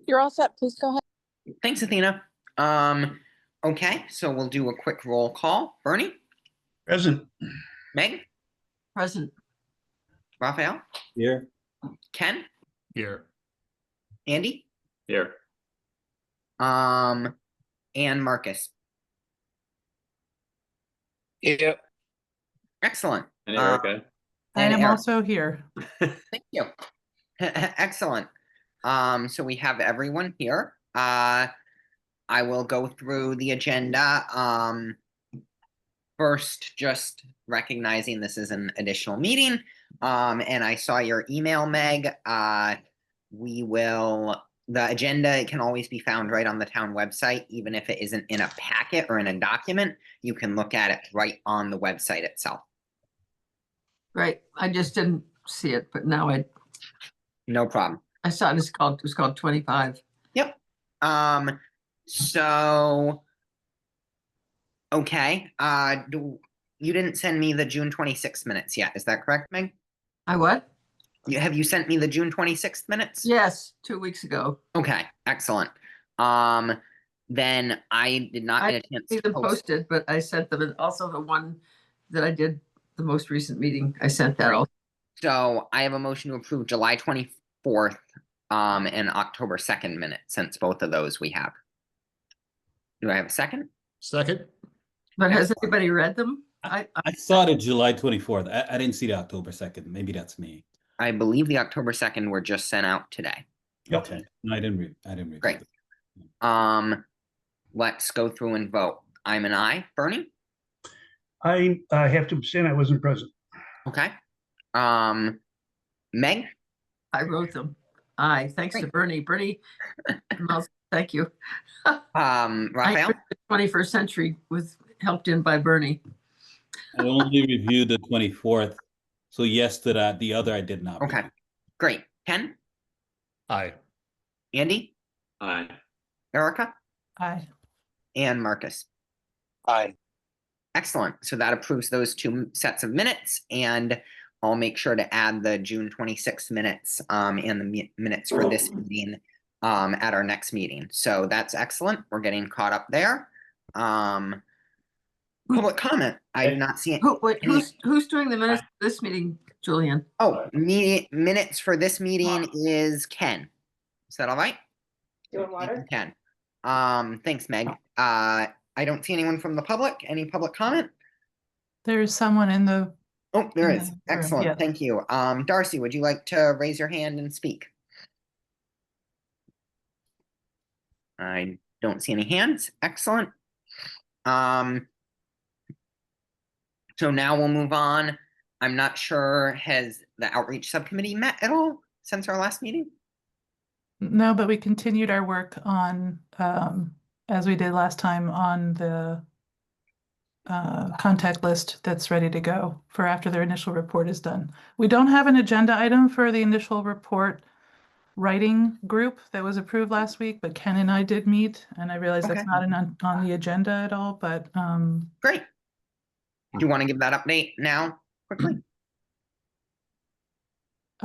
You're all set. Please go ahead. Thanks, Athena. Okay, so we'll do a quick roll call. Bernie? Present. Meg? Present. Raphael? Here. Ken? Here. Andy? Here. And Marcus. Yep. Excellent. And Erica. I and am Eric. also here. Thank you. Excellent. So we have everyone here. I will go through the agenda. First, just recognizing this is an additional meeting. And I saw your email, Meg. The agenda can always be found right on the town website, even if it isn't in a packet or in a document. You can look at it right on the website itself. Right. I just didn't see it, but now No problem. I saw it was called 25. Yep. So okay. You didn't send me the June 26th minutes yet, is that correct, Meg? I what? Have you sent me the June 26th minutes? Yes, 2 weeks ago. Okay, excellent. Then I did not get a chance See to them post. posted, but I sent them, and also the one that I did the most recent meeting. I sent that also. So I have a motion to approve July 24th and October 2nd minutes, since both of those we have. Do I have a second? Second. But has anybody read them? I saw the July 24th. I didn't see the October 2nd. Maybe that's me. I believe the October 2nd were just sent out today. Okay. No, I didn't read. Great. Let's go through and vote. I'm an aye. Bernie? I have to abstain. I wasn't present. Okay. Meg? I wrote them. Aye, thanks to Bernie. Bernie, thank you. Raphael? The 21st century was helped in by Bernie. I only reviewed the 24th. So yes to that. The other I did not. Okay. review. Great. Ken? Aye. Andy? Aye. Erica? Aye. And Marcus? Aye. Excellent. So that approves those two sets of minutes, and I'll make sure to add the June 26th minutes and the minutes for this meeting at our next meeting. So that's excellent. We're getting caught up there. Public comment. I do not see it. Who's doing the minutes of this meeting, Julian? Oh, minutes for this meeting is Ken. Is that all right? Doing water? Ken. Thanks, Meg. I don't see anyone from the public. Any public comment? There's someone in the, Oh, there in is. the room, Excellent. yeah. Thank you. Darcy, would you like to raise your hand and speak? I don't see any hands. Excellent. So now we'll move on. I'm not sure, has the outreach subcommittee met at all since our last meeting? no, but we continued our work on, as we did last time, on the contact list that's ready to go for after their initial report is done. We don't have an agenda item for the initial report writing group that was approved last week, but Ken and I did meet, and I realize Okay. that's not on the agenda at all, but Great. Do you want to give that update now quickly?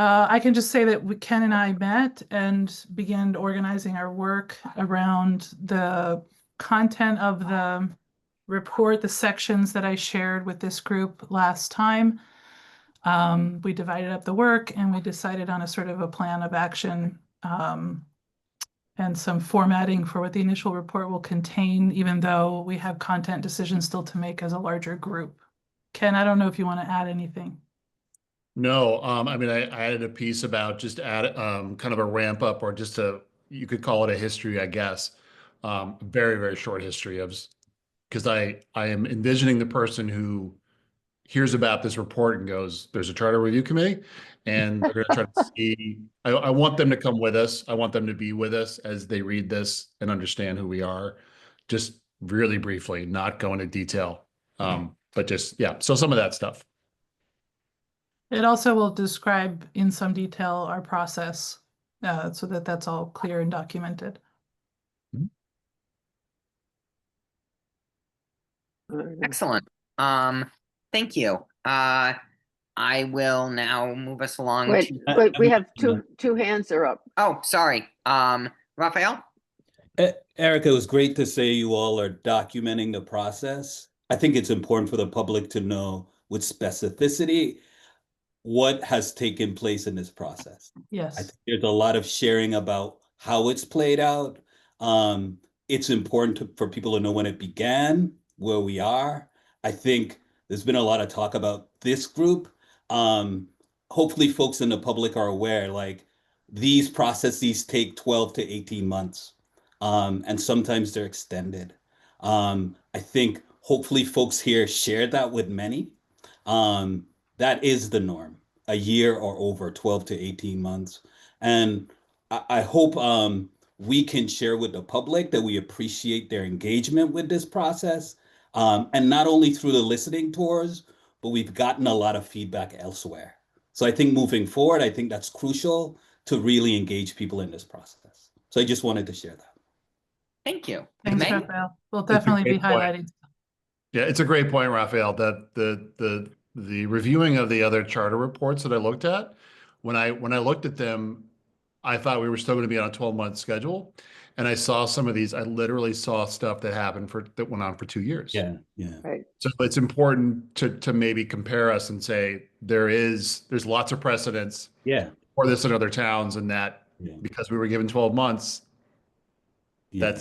I can just say that Ken and I met and began organizing our work around the content of the report, the sections that I shared with this group last time. We divided up the work and we decided on a sort of a plan of action and some formatting for what the initial report will contain, even though we have content decisions still to make as a larger group. Ken, I don't know if you want to add anything. No, I mean, I added a piece about just kind of a ramp up, or just you could call it a history, I guess. Very, very short history of, because I am envisioning the person who hears about this report and goes, there's a charter review committee, and they're going to try to see, I want them to come with us. I want them to be with us as they read this and understand who we are. Just really briefly, not go into detail, but just, yeah. So some of that stuff. It also will describe in some detail our process so that that's all clear and documented. Excellent. Thank you. I will now move us along. Wait, we have two hands are up. Oh, sorry. Raphael? Erica, it was great to say you all are documenting the process. I think it's important for the public to know with specificity what has taken place in this process. I Yes. think there's a lot of sharing about how it's played out. It's important for people to know when it began, where we are. I think there's been a lot of talk about this group. Hopefully folks in the public are aware, like these processes take 12 to 18 months. And sometimes they're extended. I think hopefully folks here shared that with many. That is the norm, a year or over 12 to 18 months. And I hope we can share with the public that we appreciate their engagement with this process. And not only through the listening tours, but we've gotten a lot of feedback elsewhere. So I think moving forward, I think that's crucial to really engage people in this process. So I just wanted to share that. Thank you. Thanks, Meg? Raphael. We'll a definitely be great point. highlighting. Yeah, it's a great point, Raphael, that the reviewing of the other charter reports that I looked at, when I looked at them, I thought we were still going to be on a 12-month schedule. And I saw some of these, I literally saw stuff that went on for 2 years. Yeah. Right. So it's important to maybe compare us and say there's lots of precedents Yeah. for this in other towns, and that Yeah. because we were given 12 months, Yeah.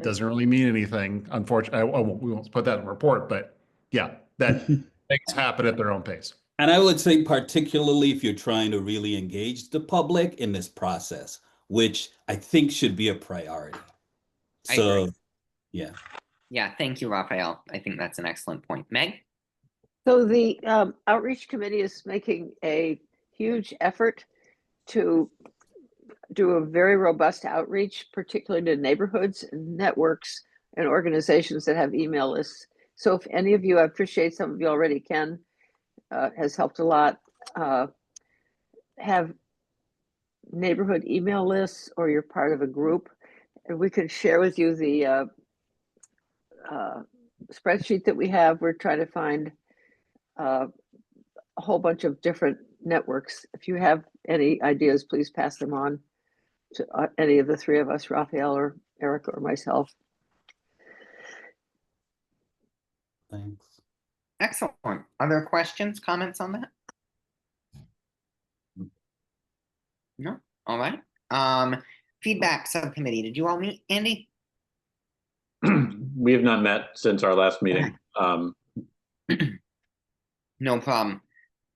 doesn't really mean anything. Unfortunately, we won't put that in the report, but yeah, that things happen at their own pace. And I would say particularly if you're trying to really engage the public in this process, which I think should be a priority. I So, agree. yeah. Yeah, thank you, Raphael. I think that's an excellent point. Meg? So the outreach committee is making a huge effort to do a very robust outreach, particularly to neighborhoods, networks, and organizations that have email lists. So if any of you, I appreciate some of you already can, has helped a lot, have neighborhood email lists, or you're part of a group, and we can share with you the spreadsheet that we have. We're trying to find a whole bunch of different networks. If you have any ideas, please pass them on to any of the three of us, Raphael or Erica or myself. Thanks. Excellent. Other questions, comments on that? No? All right. Feedback subcommittee. Did you all meet, Andy? We have not met since our last meeting. No problem.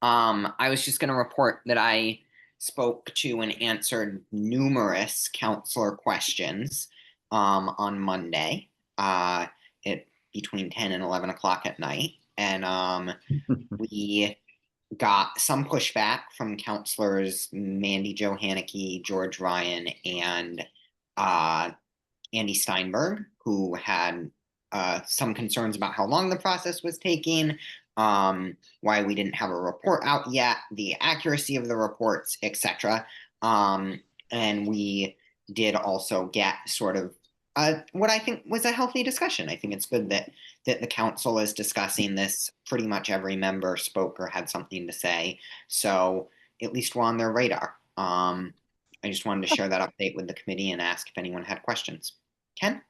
I was just going to report that I spoke to and answered numerous counselor questions on Monday between 10 and 11 o'clock at night. And we got some pushback from counselors Mandy Jo Haneke, George Ryan, and Andy Steinberg, who had some concerns about how long the process was taking, why we didn't have a report out yet, the accuracy of the reports, etc. And we did also get sort of what I think was a healthy discussion. I think it's good that the council is discussing this. Pretty much every member spoke or had something to say. So at least we're on their radar. I just wanted to share that update with the committee and ask if anyone had questions. Ken?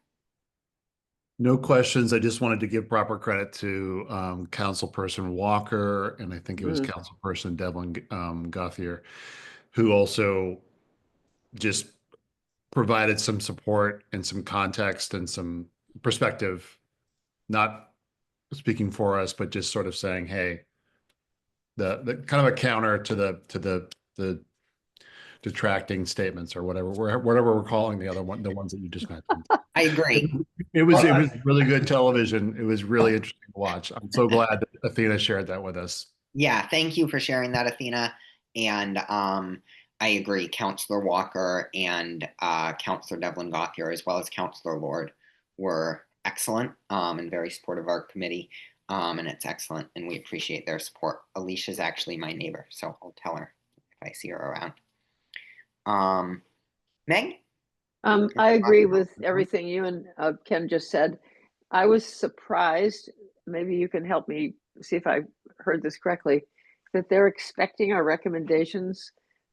No questions. I just wanted to give proper credit to Councilperson Walker, and I think it was Councilperson Devlin Gauthier, who also just provided some support and some context and some perspective, not speaking for us, but just sort of saying, hey, the kind of a counter to the detracting statements or whatever we're calling the ones that you just mentioned. I agree. It was really good television. It was really interesting to watch. I'm so glad that Athena shared that with us. Yeah, thank you for sharing that, Athena. And I agree, Councillor Walker and Councillor Devlin Gauthier, as well as Councillor Lord, were excellent and very supportive of our committee. And it's excellent, and we appreciate their support. Alicia's actually my neighbor, so I'll tell her if I see her around. Meg? I agree with everything you and Ken just said. I was surprised, maybe you can help me see if I heard this correctly, that they're expecting our recommendations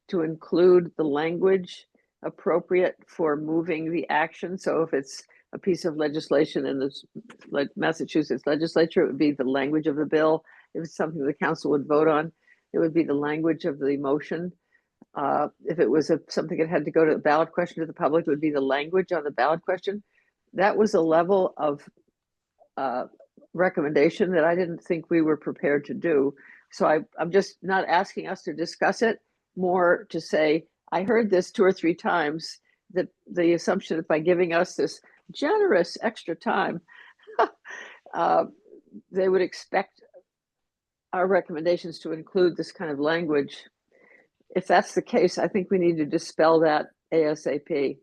to include the language appropriate for moving the action. So if it's a piece of legislation in the Massachusetts legislature, it would be the language of the bill. If it's something the council would vote on, it would be the language of the motion. If it was something that had to go to the ballot question to the public, it would be the language on the ballot question. That was a level of recommendation that I didn't think we were prepared to do. So I'm just not asking us to discuss it, more to say, I heard this 2 or 3 times, that the assumption that by giving us this generous extra time, they would expect our recommendations to include this kind of language. If that's the case, I think we need to dispel that ASAP.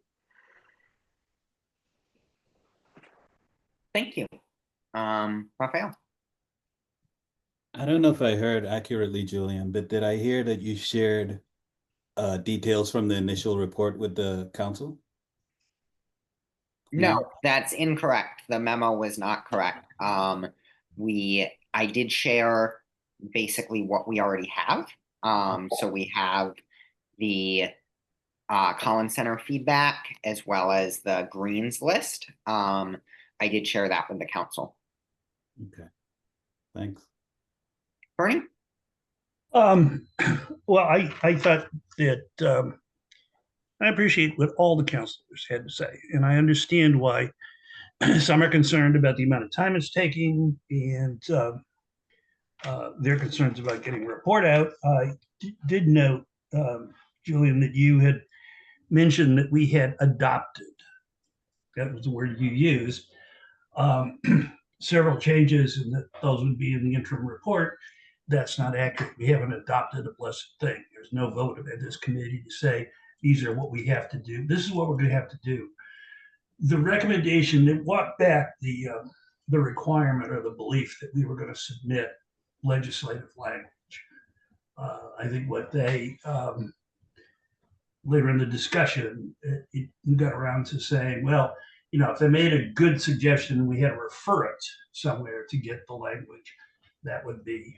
Thank you. Raphael? I don't know if I heard accurately, Julian, but did I hear that you shared details from the initial report with the council? No, that's incorrect. The memo was not correct. I did share basically what we already have. So we have the Collins Center feedback as well as the Greens list. I did share that with the council. Okay, thanks. Bernie? Well, I thought that I appreciate what all the councilors had to say, and I understand why some are concerned about the amount of time it's taking, and their concerns about getting a report out. I did note, Julian, that you had mentioned that we had adopted, that was the word you used, several changes, and that those would be in the interim report. That's not accurate. We haven't adopted a blessed thing. There's no vote of this committee to say, these are what we have to do. This is what we're going to have to do. The recommendation that walked back the requirement or the belief that we were going to submit legislative language. I think what they, later in the discussion, it got around to saying, well, if they made a good suggestion, we had to refer it somewhere to get the language. That would be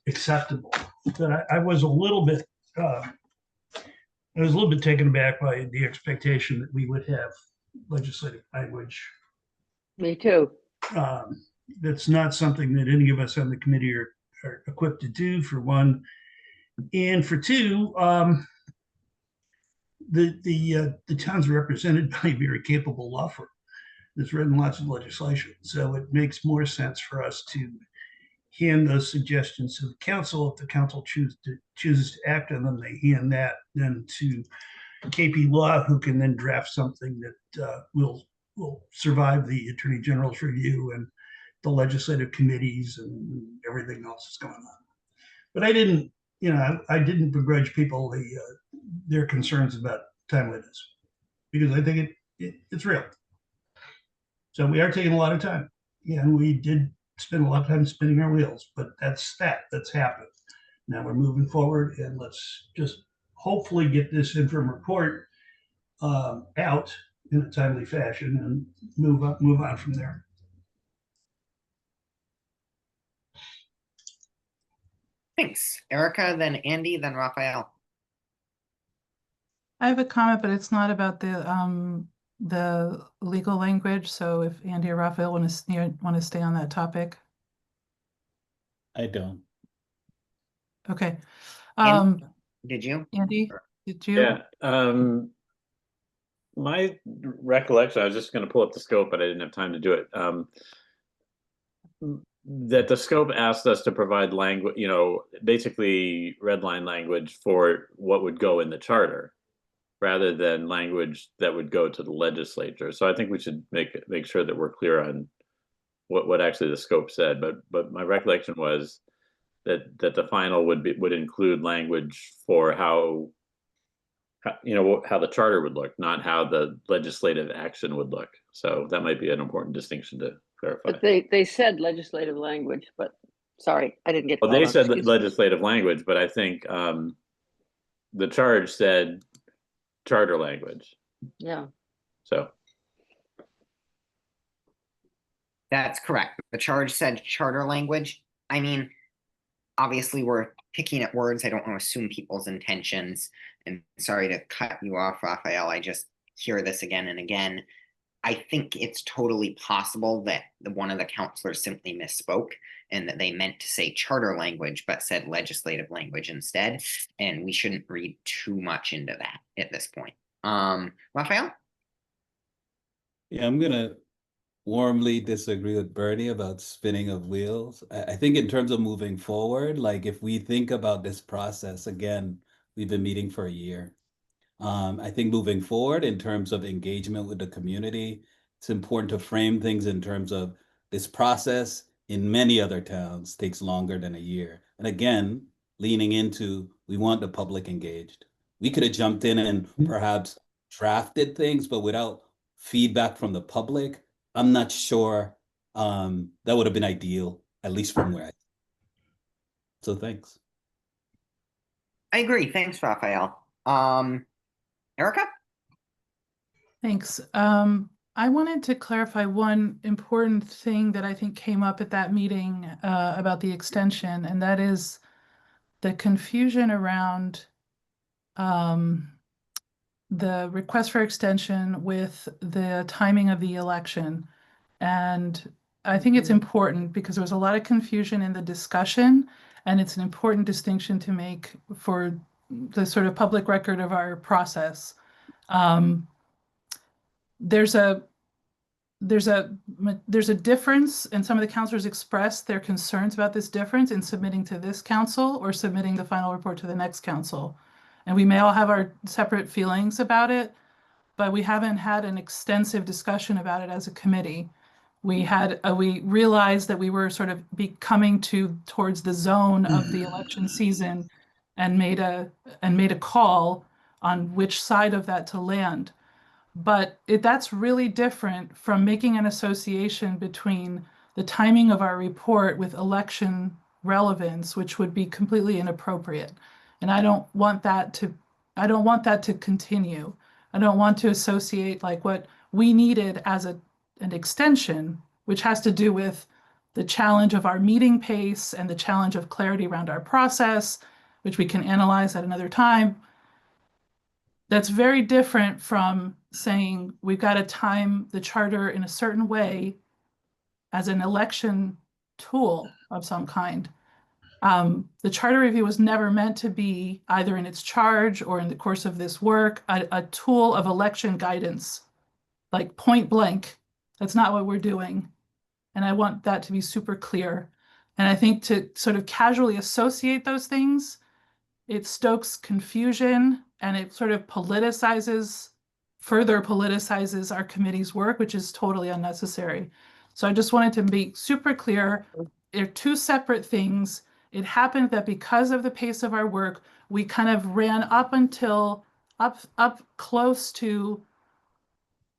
acceptable. But I was a little bit taken aback by the expectation that we would have legislative language. Me too. That's not something that any of us on the committee are equipped to do, for one, and for two, the town's represented by a very capable law firm that's written lots of legislation. So it makes more sense for us to hand those suggestions to the council. If the council chooses to act on them, they hand that then to KP Law, who can then draft something that will survive the Attorney General's review and the legislative committees and everything else that's going on. But I didn't begrudge people their concerns about timeliness, because I think it's real. So we are taking a lot of time, and we did spend a lot of time spinning our wheels, but that's happened. Now we're moving forward, and let's just hopefully get this interim report out in a timely fashion and move on from there. Thanks. Erica, then Andy, then Raphael. I have a comment, but it's not about the legal language. So if Andy or Raphael want to stay on that topic. I don't. Okay. Did you? Andy, did you? Yeah. My recollection, I was just going to pull up the scope, but I didn't have time to do it. That the scope asked us to provide language, basically red line language for what would go in the charter, rather than language that would go to the legislature. So I think we should make sure that we're clear on what actually the scope said. But my recollection was that the final would include language for how the charter would look, not how the legislative action would look. So that might be an important distinction to clarify. But they said legislative language, but sorry, I didn't get. Well, they said legislative language, but I think the charge said charter language. Yeah. So That's correct. The charge said charter language. I mean, obviously we're picking at words. I don't want to assume people's intentions. And sorry to cut you off, Raphael. I just hear this again and again. I think it's totally possible that one of the counselors simply misspoke and that they meant to say charter language, but said legislative language instead. And we shouldn't read too much into that at this point. Raphael? Yeah, I'm gonna warmly disagree with Bernie about spinning of wheels. I think in terms of moving forward, like if we think about this process, again, we've been meeting for a year. I think moving forward in terms of engagement with the community, it's important to frame things in terms of this process in many other towns takes longer than a year. And again, leaning into, we want the public engaged. We could have jumped in and perhaps drafted things, but without feedback from the public, I'm not sure that would have been ideal, at least from where so thanks. I agree. Thanks, Raphael. Erica? Thanks. I wanted to clarify one important thing that I think came up at that meeting about the extension, and that is the confusion around the request for extension with the timing of the election. And I think it's important because there was a lot of confusion in the discussion, and it's an important distinction to make for the sort of public record of our process. There's a difference, and some of the counselors expressed their concerns about this difference in submitting to this council or submitting the final report to the next council. And we may all have our separate feelings about it, but we haven't had an extensive discussion about it as a committee. We realized that we were sort of coming towards the zone of the election season and made a call on which side of that to land. But that's really different from making an association between the timing of our report with election relevance, which would be completely inappropriate. And I don't want that to continue. I don't want to associate like what we needed as an extension, which has to do with the challenge of our meeting pace and the challenge of clarity around our process, which we can analyze at another time. That's very different from saying we've got to time the charter in a certain way as an election tool of some kind. The charter review was never meant to be, either in its charge or in the course of this work, a tool of election guidance, like point blank. That's not what we're doing. And I want that to be super clear. And I think to sort of casually associate those things, it stokes confusion and it sort of further politicizes our committee's work, which is totally unnecessary. So I just wanted to be super clear. They're two separate things. It happened that because of the pace of our work, we kind of ran up close to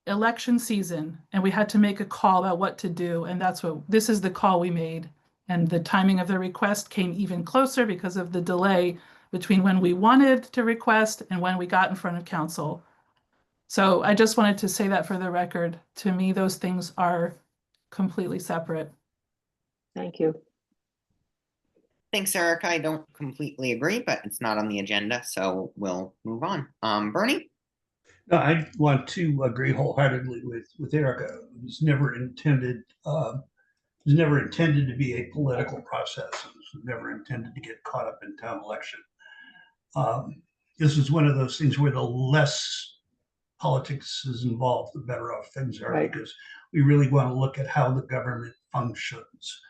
election season, and we had to make a call about what to do. And this is the call we made. And the timing of the request came even closer because of the delay between when we wanted to request and when we got in front of council. So I just wanted to say that for the record. To me, those things are completely separate. Thank you. Thanks, Erica. I don't completely agree, but it's not on the agenda, so we'll move on. Bernie? No, I want to agree wholeheartedly with Erica. It was never intended to be a political process. It was never intended to get caught up in town election. This is one of those things where the less politics is involved, the better off things are, Right. because we really want to look at how the government functions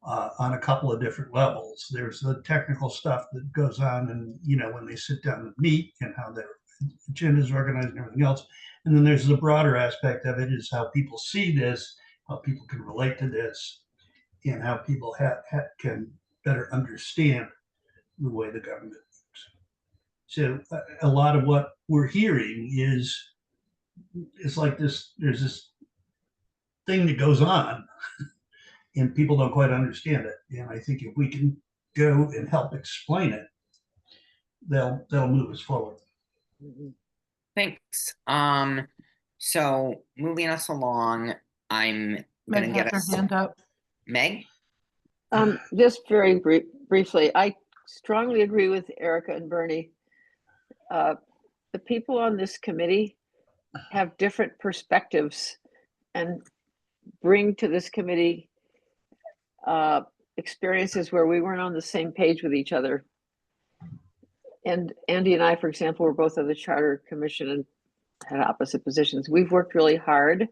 on a couple of different levels. There's the technical stuff that goes on, and when they sit down and meet, and how their agenda is organized and everything else. And then there's the broader aspect of it, is how people see this, how people can relate to this, and how people can better understand the way the government works. So a lot of what we're hearing is like this. There's this thing that goes on, and people don't quite understand it. And I think if we can go and help explain it, they'll move us forward. Thanks. So moving us along, I'm gonna Meg get has us her hand up. Meg. Just very briefly, I strongly agree with Erica and Bernie. The people on this committee have different perspectives and bring to this committee experiences where we weren't on the same page with each other. And Andy and I, for example, were both on the Charter Commission and had opposite positions. We've worked really hard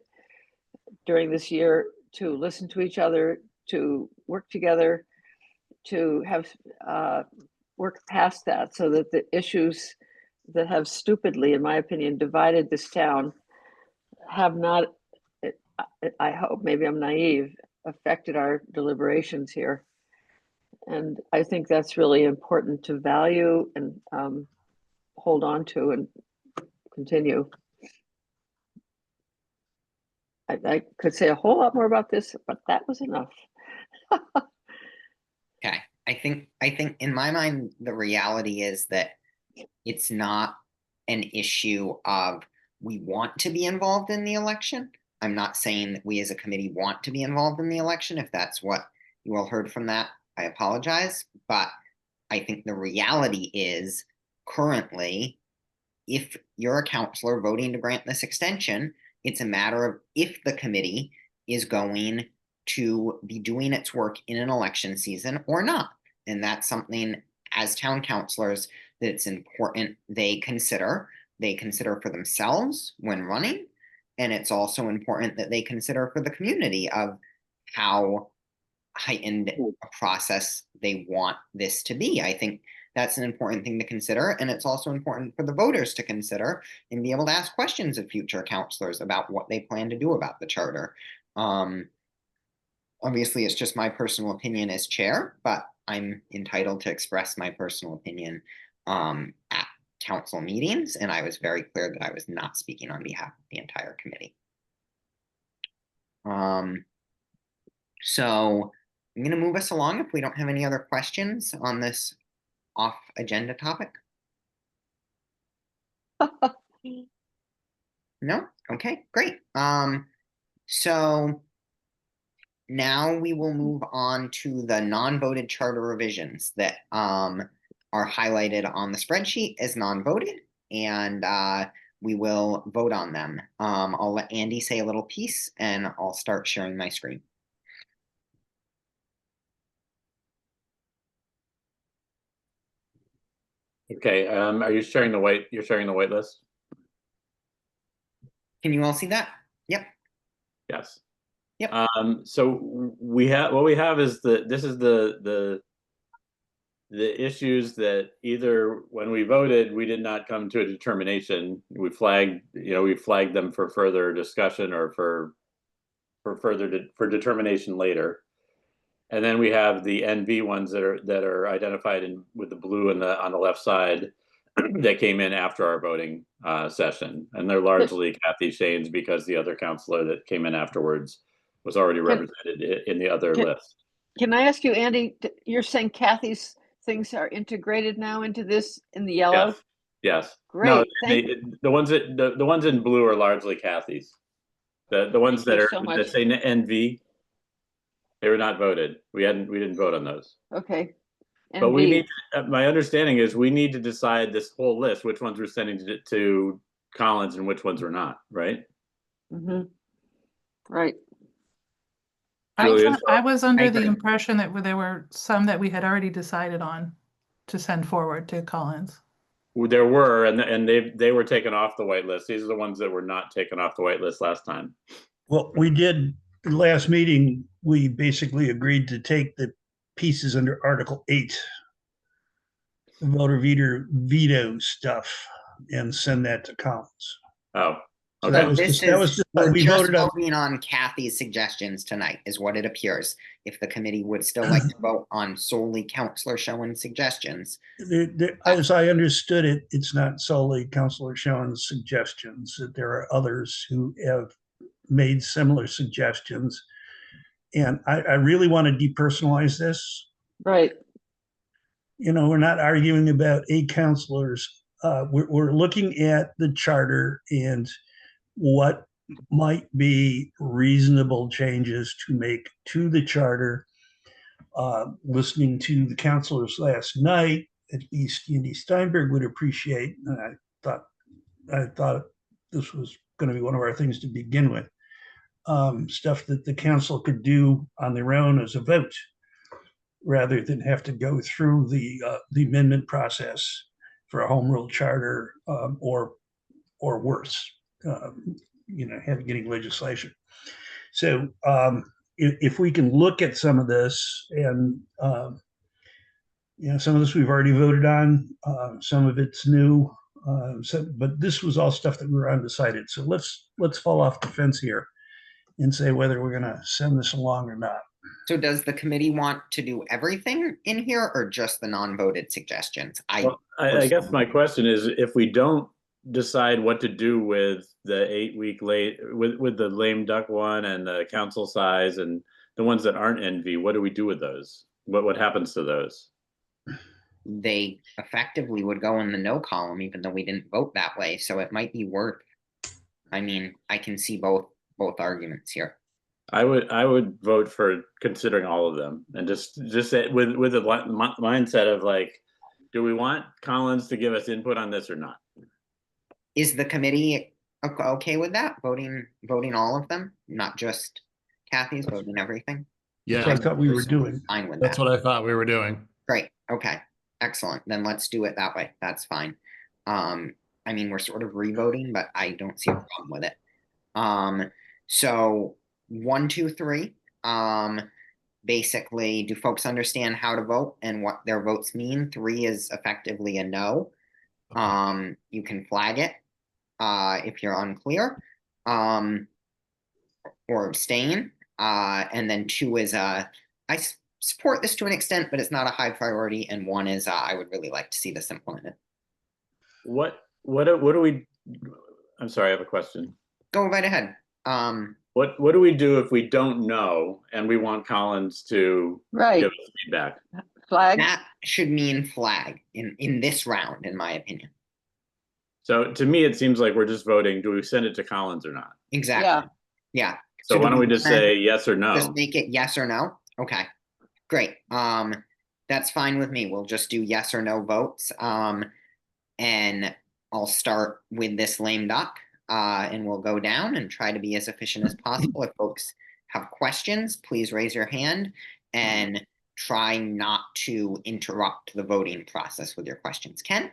during this year to listen to each other, to work together, to have work past that so that the issues that have stupidly, in my opinion, divided this town have not, I hope, maybe I'm naive, affected our deliberations here. And I think that's really important to value and hold on to and continue. I could say a whole lot more about this, but that was enough. Okay, I think in my mind, the reality is that it's not an issue of we want to be involved in the election. I'm not saying that we as a committee want to be involved in the election. If that's what you all heard from that, I apologize. But I think the reality is currently, if you're a counselor voting to grant this extension, it's a matter of if the committee is going to be doing its work in an election season or not. And that's something as town councilors that it's important they consider for themselves when running. And it's also important that they consider for the community of how heightened a process they want this to be. I think that's an important thing to consider. And it's also important for the voters to consider and be able to ask questions of future counselors about what they plan to do about the charter. Obviously, it's just my personal opinion as chair, but I'm entitled to express my personal opinion at council meetings. And I was very clear that I was not speaking on behalf of the entire committee. So I'm going to move us along if we don't have any other questions on this off agenda topic. No? Okay, great. So now we will move on to the non-voted charter revisions that are highlighted on the spreadsheet as non-voted, and we will vote on them. I'll let Andy say a little piece and I'll start sharing my screen. Okay, are you sharing the white, you're sharing the white list? Can you all see that? Yep. Yes. Yep. So we have, what we have is this is the issues that either when we voted, we did not come to a determination. We flagged, we flagged them for further discussion or for determination later. And then we have the NV ones that are identified with the blue on the left side that came in after our voting session, and they're largely Kathy Shane's because the other counselor that came in afterwards was already represented in the other list. Can I ask you, Andy? You're saying Kathy's things are integrated now into this in the yellow? Yes. Yes. Great. No, Thank you. the ones in blue are largely Kathy's. The ones that you are so much. that say NV, they were not voted. We didn't vote on those. Okay. But we need, my understanding is we need to decide this whole list, which ones we're sending to Collins and which ones we're not, right? Mm-hmm. Right. Julia, I was under the agree. impression that there were some that we had already decided on to send forward to Collins. There were, and they were taken off the white list. These are the ones that were not taken off the white list last time. Well, we did, last meeting, we basically agreed to take the pieces under Article 8, the voter veto stuff, and send that to Collins. Oh, So okay. that was This just is, what we're we just voted on. voting on Kathy's suggestions tonight is what it appears. If the committee would still like to vote on solely Counselor Schoen's suggestions. As I understood it, it's not solely Councilor Schoen's suggestions, that there are others who have made similar suggestions. And I really want to depersonalize this. Right. We're not arguing about a counselor's. We're looking at the charter and what might be reasonable changes to make to the charter Listening to the counselors last night, at least Andy Steinberg would appreciate, and I thought this was going to be one of our things to begin with, stuff that the council could do on their own as a vote, rather than have to go through the amendment process for a home rule charter, or worse, getting legislation. So if we can look at some of this, and some of this we've already voted on, some of it's new, but this was all stuff that we were undecided. So let's fall off the fence here and say whether we're going to send this along or not. So does the committee want to do everything in here or just the non-voted suggestions? I guess my question is, if we don't decide what to do with the 8-week with the lame duck one and the council size and the ones that aren't NV, what do we do with those? What happens to those? They effectively would go in the no column, even though we didn't vote that way. So it might be worth, I can see both arguments here. I would vote for considering all of them, and just say, with the mindset of like, do we want Collins to give us input on this or not? Is the committee okay with that? Voting all of them, not just Kathy's, voting everything? That's what I thought we were doing. Fine with That's that. what I thought we were doing. Great. Okay. Excellent. Then let's do it that way. That's fine. We're sort of revoting, but I don't see a problem with it. So 1, 2, 3. Basically, do folks understand how to vote and what their votes mean? 3 is effectively a no. You can flag it if you're unclear, or abstain. And then 2 is I support this to an extent, but it's not a high priority. And 1 is I would really like to see this implemented. What do we? I'm sorry, I have a question. Go right ahead. What do we do if we don't know and we want Collins to give us feedback? Flag. That should mean flag in this round, in my opinion. So to me, it seems like we're just voting. Do we send it to Collins or not? Exactly. Yeah. So why do don't we just say yes or no? Just make it yes or no. Okay. Great. That's fine with me. We'll just do yes or no votes. And I'll start with this lame duck. And we'll go down and try to be as efficient as possible. If folks have questions, please raise your hand and try not to interrupt the voting process with your questions. Ken?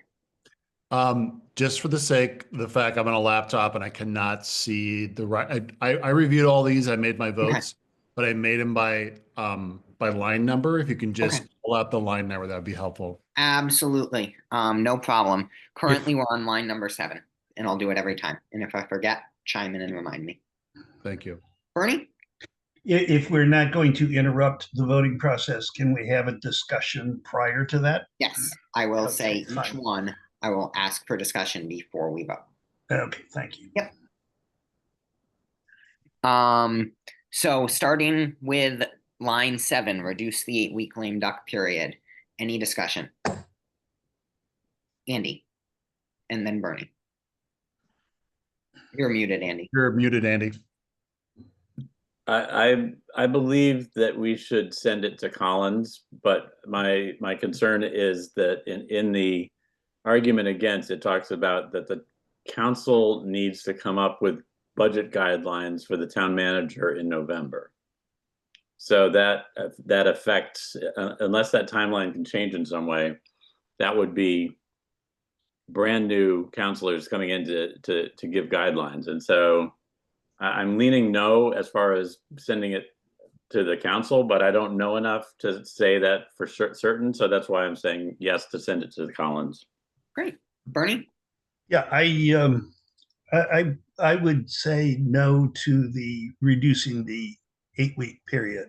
Just for the fact I'm on a laptop and I cannot see the right. I reviewed all these. I made my votes, but I made them by line number. If you can just pull out the line number, that would be helpful. Absolutely. No problem. Currently, we're on line number 7. And I'll do it every time. And if I forget, chime in and remind me. Thank you. Bernie? If we're not going to interrupt the voting process, can we have a discussion prior to that? Yes, I will Okay, say each fine. one, I will ask for discussion before we vote. Okay, thank you. Yep. So starting with line 7, reduce the 8-week lame duck period. Any discussion? Andy? And then Bernie. You're muted, Andy. You're muted, Andy. I believe that we should send it to Collins, but my concern is that in the argument against, it talks about that the council needs to come up with budget guidelines for the town manager in November. So that affects, unless that timeline can change in some way, that would be brand new counselors coming in to give guidelines. And so I'm leaning no as far as sending it to the council, but I don't know enough to say that for certain. So that's why I'm saying yes to send it to the Collins. Great. Bernie? Yeah, I would say no to the reducing the 8-week period.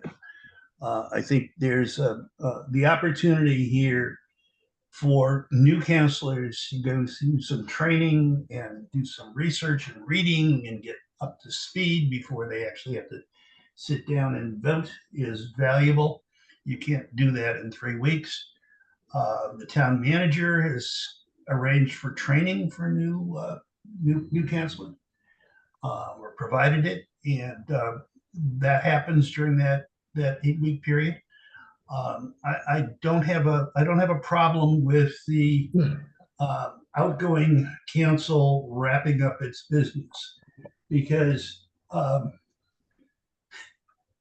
I think there's the opportunity here for new counselors to go through some training and do some research and reading and get up to speed before they actually have to sit down and vote is valuable. You can't do that in 3 weeks. The town manager has arranged for training for new counselors, or provided it, and that happens during that 8-week period. I don't have a problem with the outgoing council wrapping up its business, because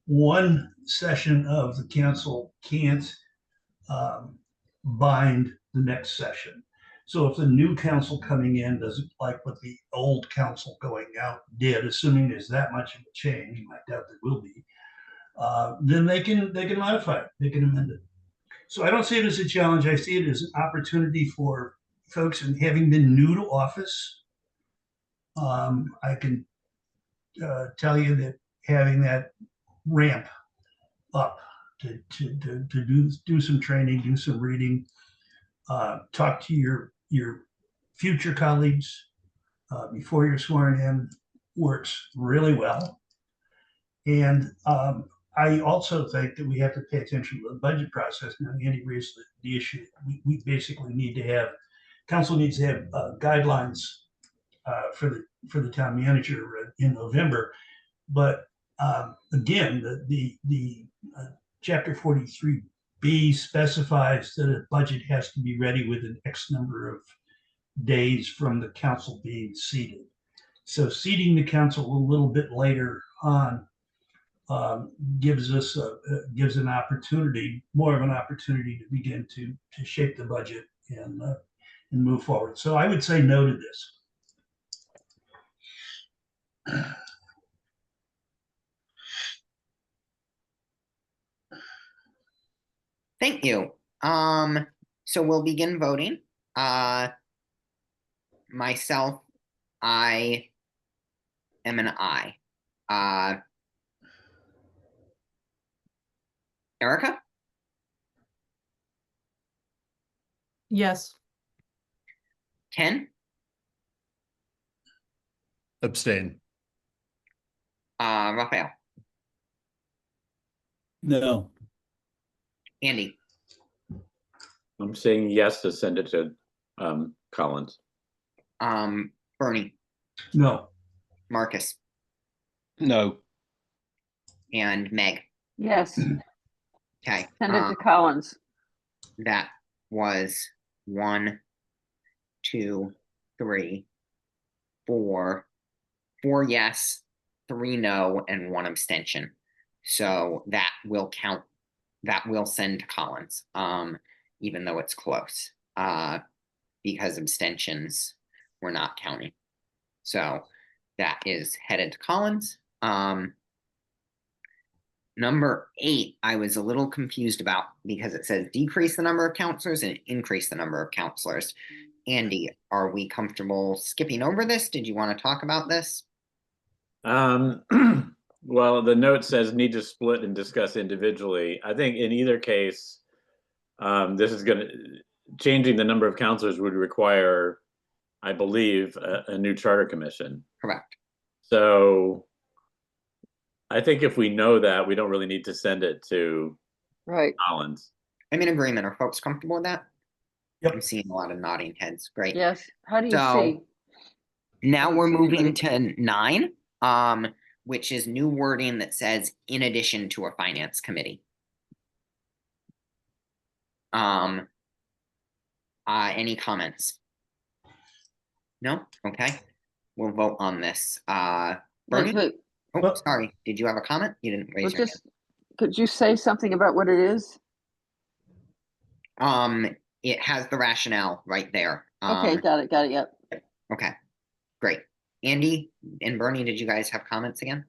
one session of the council can't bind the next session. So if the new council coming in doesn't like what the old council going out did, assuming there's that much of a change, and I doubt there will be, then they can modify it, they can amend it. So I don't see it as a challenge. I see it as an opportunity for folks, and having been new to office, I can tell you that having that ramp up to do some training, do some reading, talk to your future colleagues before you're sworn in works really well. And I also think that we have to pay attention to the budget process. Now, Andy raised the issue. We basically need to have, council needs to have guidelines for the town manager in November. But again, the Chapter 43B specifies that a budget has to be ready within X number of days from the council being seated. So seating the council a little bit later on gives us gives an opportunity, more of an opportunity, to begin to shape the budget and move forward. So I would say no to this. Thank you. So we'll begin voting. Myself, I am an I. Erica, Yes. Ken, Abstain. Raphael, No. Andy, I'm saying yes to send it to Collins. Bernie, No. Marcus, No. and Meg. Yes, Okay. send it to Collins. That was 1, 2, 3, 4 yes, 3 no, and 1 abstention. So that will count. That will send to Collins, even though it's close, because abstentions were not counting. So that is headed to Collins. Number 8, I was a little confused about, because it says decrease the number of counselors and increase the number of counselors. Andy, are we comfortable skipping over this? Did you want to talk about this? Well, the note says need to split and discuss individually. I think in either case, this is changing the number of counselors would require, I believe, a new charter commission. Correct. So I think if we know that, we don't really need to send it to Right. Collins. I'm in agreement. Are folks comfortable with that? Yep. I'm seeing a lot of nodding heads. Great. Yes. How do you So- see? Now we're So moving anybody- to 9, which is new wording that says in addition to a finance committee. Any comments? No? Okay. We'll vote on this. Bernie? Wait, Oh, sorry. Did you have a comment? You didn't raise well, your just, could you say something about what it is? hand. It has the rationale right there. Okay, got it, yep. Okay. Great. Andy and Bernie, did you guys have comments again?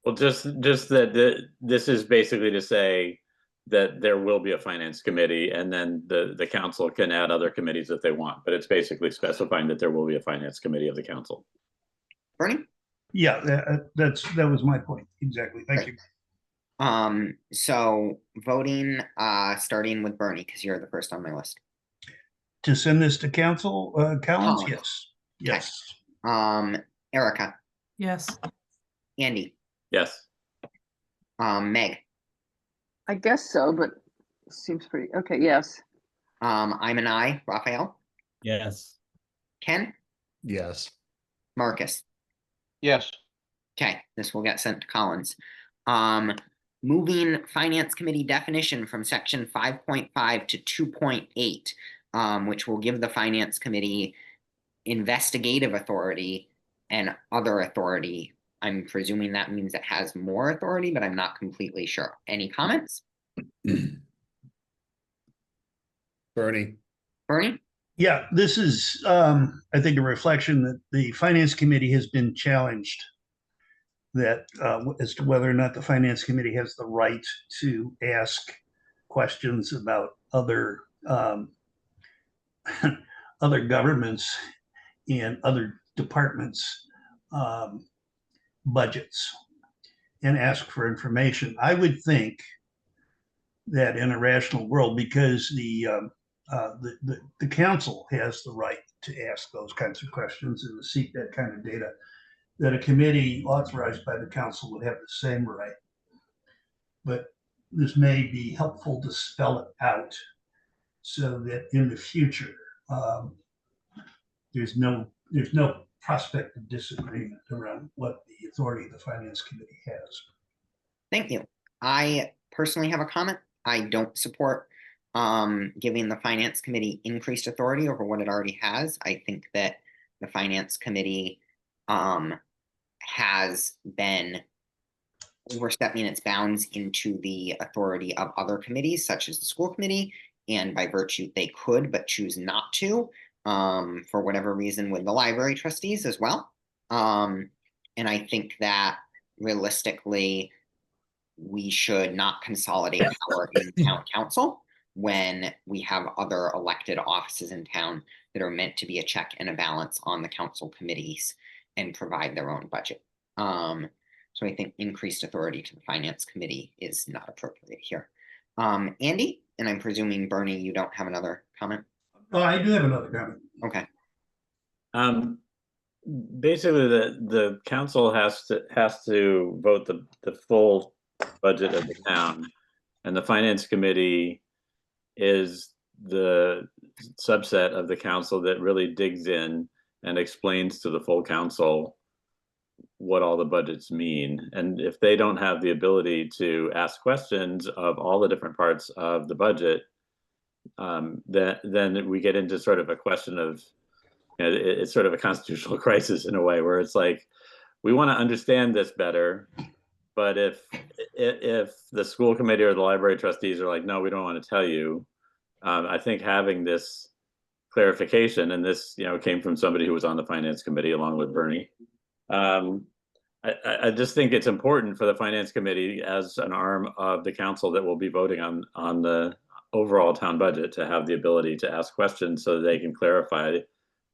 Well, just that this is basically to say that there will be a finance committee, and then the council can add other committees if they want. But it's basically specifying that there will be a finance committee of the council. Bernie? Yeah, that was my point. Exactly. Thank you. So voting, starting with Bernie, because you're the first on my list. To send this to council, Collins? Collins. Yes. Yes. Erica, Yes. Andy, Yes. Meg, I guess so, but it seems pretty, okay, yes. I'm an I, Raphael, Yes. Ken, Yes. Marcus. Yes. Okay, this will get sent to Collins. moving finance committee definition from section 5.5 to 2.8, which will give the finance committee investigative authority and other authority. I'm presuming that means it has more authority, but I'm not completely sure. Any comments? Bernie, Bernie? Yeah, this is, I think, a reflection that the finance committee has been challenged that as to whether or not the finance committee has the right to ask questions about other other governments and other departments' budgets and ask for information. I would think that in a rational world, because the council has the right to ask those kinds of questions and to seek that kind of data, that a committee authorized by the council would have the same right. But this may be helpful to spell it out so that in the future, there's no prospect of disagreement around what the authority the finance committee has. Thank you. I personally have a comment. I don't support giving the finance committee increased authority over what it already has. I think that the finance committee has been overstepping its bounds into the authority of other committees, such as the school committee, and by virtue they could but choose not to, for whatever reason, with the library trustees as well. And I think that realistically, we should not consolidate power in town council when we have other elected offices in town that are meant to be a check and a balance on the council committees and provide their own budget. So I think increased authority to the finance committee is not appropriate here. Andy, and I'm presuming Bernie, you don't have another comment? Oh, I do have another comment. Okay. Basically, the council has to vote the full budget of the town, and the finance committee is the subset of the council that really digs in and explains to the full council what all the budgets mean. And if they don't have the ability to ask questions of all the different parts of the budget, then we get into sort of a question of, you know, it's sort of a constitutional crisis in a way, where it's like, we want to understand this better, but if the school committee or the library trustees are like, no, we don't want to tell you, I think having this clarification, and this, you know, came from somebody who was on the finance committee along with Bernie. I just think it's important for the finance committee, as an arm of the council that will be voting on the overall town budget, to have the ability to ask questions so that they can clarify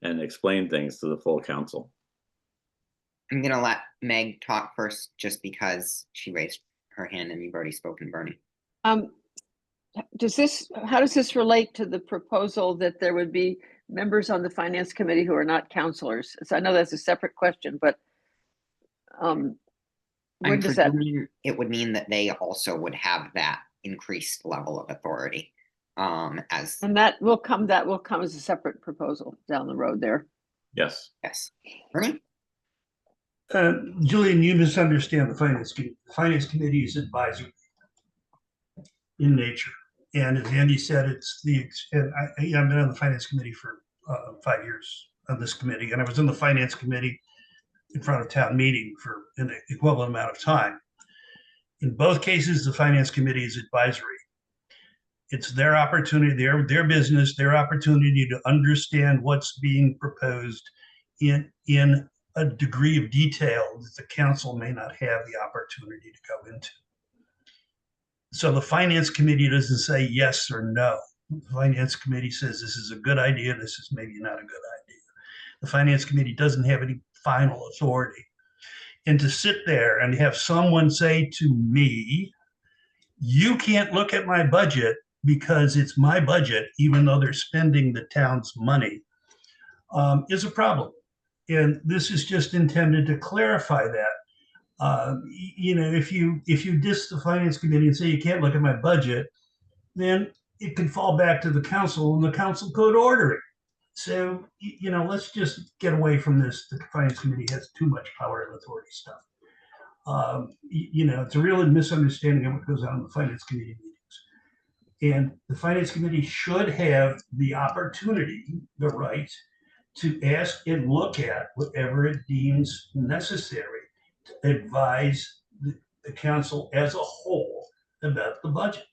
and explain things to the full council. I'm gonna let Meg talk first, just because she raised her hand and you've already spoken, Bernie. How does this relate to the proposal that there would be members on the finance committee who are not counselors? So I know that's a separate question, but where does that? It would mean that they also would have that increased level of authority. And that will come as a separate proposal down the road there. Yes. Yes. Bernie? Julian, you misunderstand the finance committee. The finance committee is advisory in nature. And as Andy said, I've been on the finance committee for 5 years on this committee, and I was in the finance committee in front of town meeting for an equivalent amount of time. In both cases, the finance committee is advisory. It's their opportunity, their business, their opportunity to understand what's being proposed in a degree of detail that the council may not have the opportunity to go into. So the finance committee doesn't say yes or no. The finance committee says this is a good idea, this is maybe not a good idea. The finance committee doesn't have any final authority. And to sit there and have someone say to me, you can't look at my budget because it's my budget, even though they're spending the town's money, is a problem. And this is just intended to clarify that. If you diss the finance committee and say you can't look at my budget, then it can fall back to the council, and the council could order it. So, let's just get away from this. The finance committee has too much power and authority stuff. It's a real misunderstanding of what goes on in the finance committee meetings. And the finance committee should have the opportunity, the right, to ask and look at whatever it deems necessary to advise the council as a whole about the budget.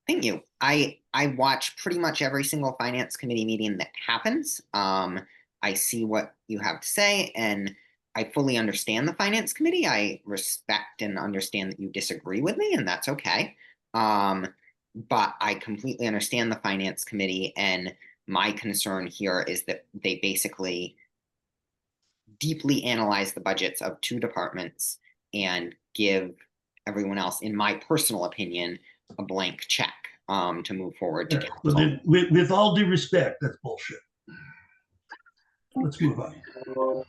Thank you. I watch pretty much every single finance committee meeting that happens. I see what you have to say, and I fully understand the finance committee. I respect and understand that you disagree with me, and that's okay. But I completely understand the finance committee, and my concern here is that they basically deeply analyze the budgets of two departments and give everyone else, in my personal opinion, a blank check to move forward to Well, council. then, with all due respect, that's bullshit. Let's move on.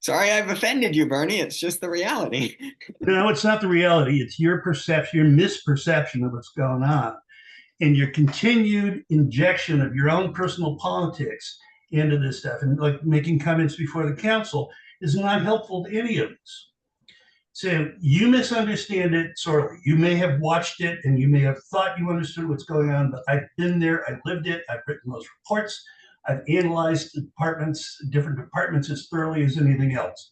Sorry I've offended you, Bernie. It's just the reality. No, it's not the reality. It's your perception, your misperception of what's going on, and your continued injection of your own personal politics into this stuff, and like making comments before the council is not helpful to any of us. So you misunderstand it sorely. You may have watched it and you may have thought you understood what's going on, but I've been there, I've lived it, I've written those reports, I've analyzed the different departments as thoroughly as anything else.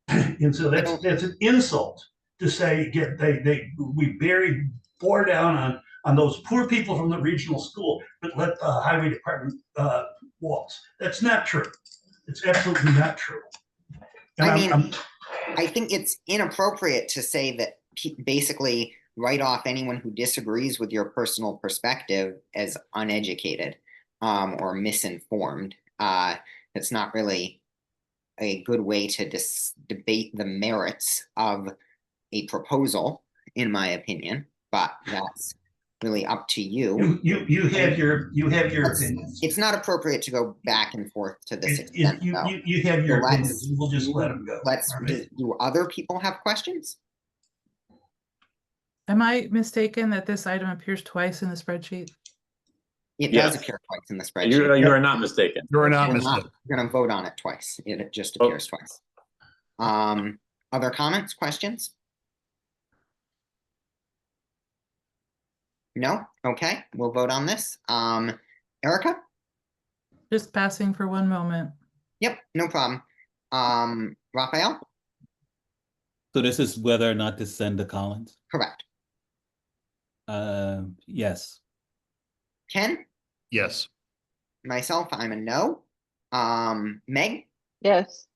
And so that's an insult to say, we bore down on those poor people from the regional school, but let the highway department waltz. That's not true. It's absolutely not true. And I think it's inappropriate to say that basically write off anyone who disagrees with your personal perspective as uneducated or misinformed. It's not really a good way to debate the merits of a proposal, in my opinion, but that's really up to you. You have your opinions. It's not appropriate to go back and forth to this extent. You have your So opinions. We'll just let them go. Do other people have questions? Am I mistaken that this item appears twice in the spreadsheet? It Yes. does appear twice in the spreadsheet. You are not mistaken. You're not We're mistaken. gonna vote on it twice. It just Oh. appears twice. Other comments, questions? No? Okay, we'll vote on this. Erica? Just passing for one moment. Yep, no problem. Raphael? So this is whether or not to send to Collins? Correct. Yes. Ken? Yes. Myself, I'm a no. Meg? Yes.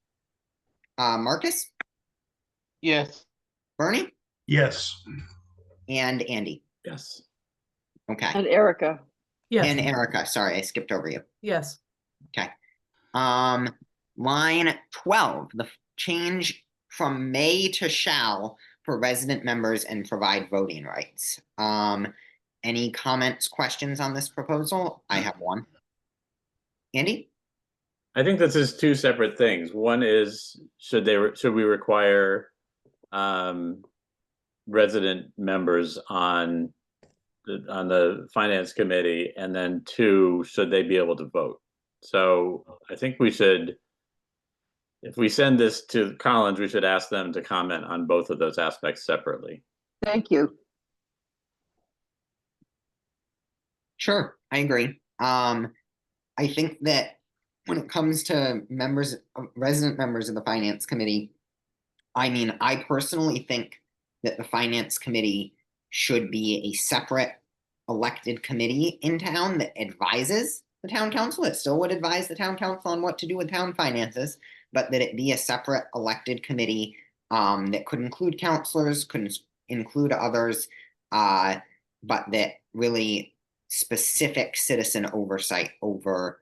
Marcus? Yes. Bernie? Yes. And Andy? Yes. Okay. And Erica. And Yes, Erica, sorry, I skipped over you. yes. Okay. Line 12, the change from may to shall for resident members and provide voting rights. Any comments, questions on this proposal? I have one. Andy? I think this is two separate things. One is, should we require resident members on the finance committee, and then two, should they be able to vote? So I think we should, if we send this to Collins, we should ask them to comment on both of those aspects separately. Thank you. Sure, I agree. I think that when it comes to resident members of the finance committee, I personally think that the finance committee should be a separate elected committee in town that advises the town council. It still would advise the town council on what to do with town finances, but that it be a separate elected committee that could include counselors, could include others, but that really specific citizen oversight over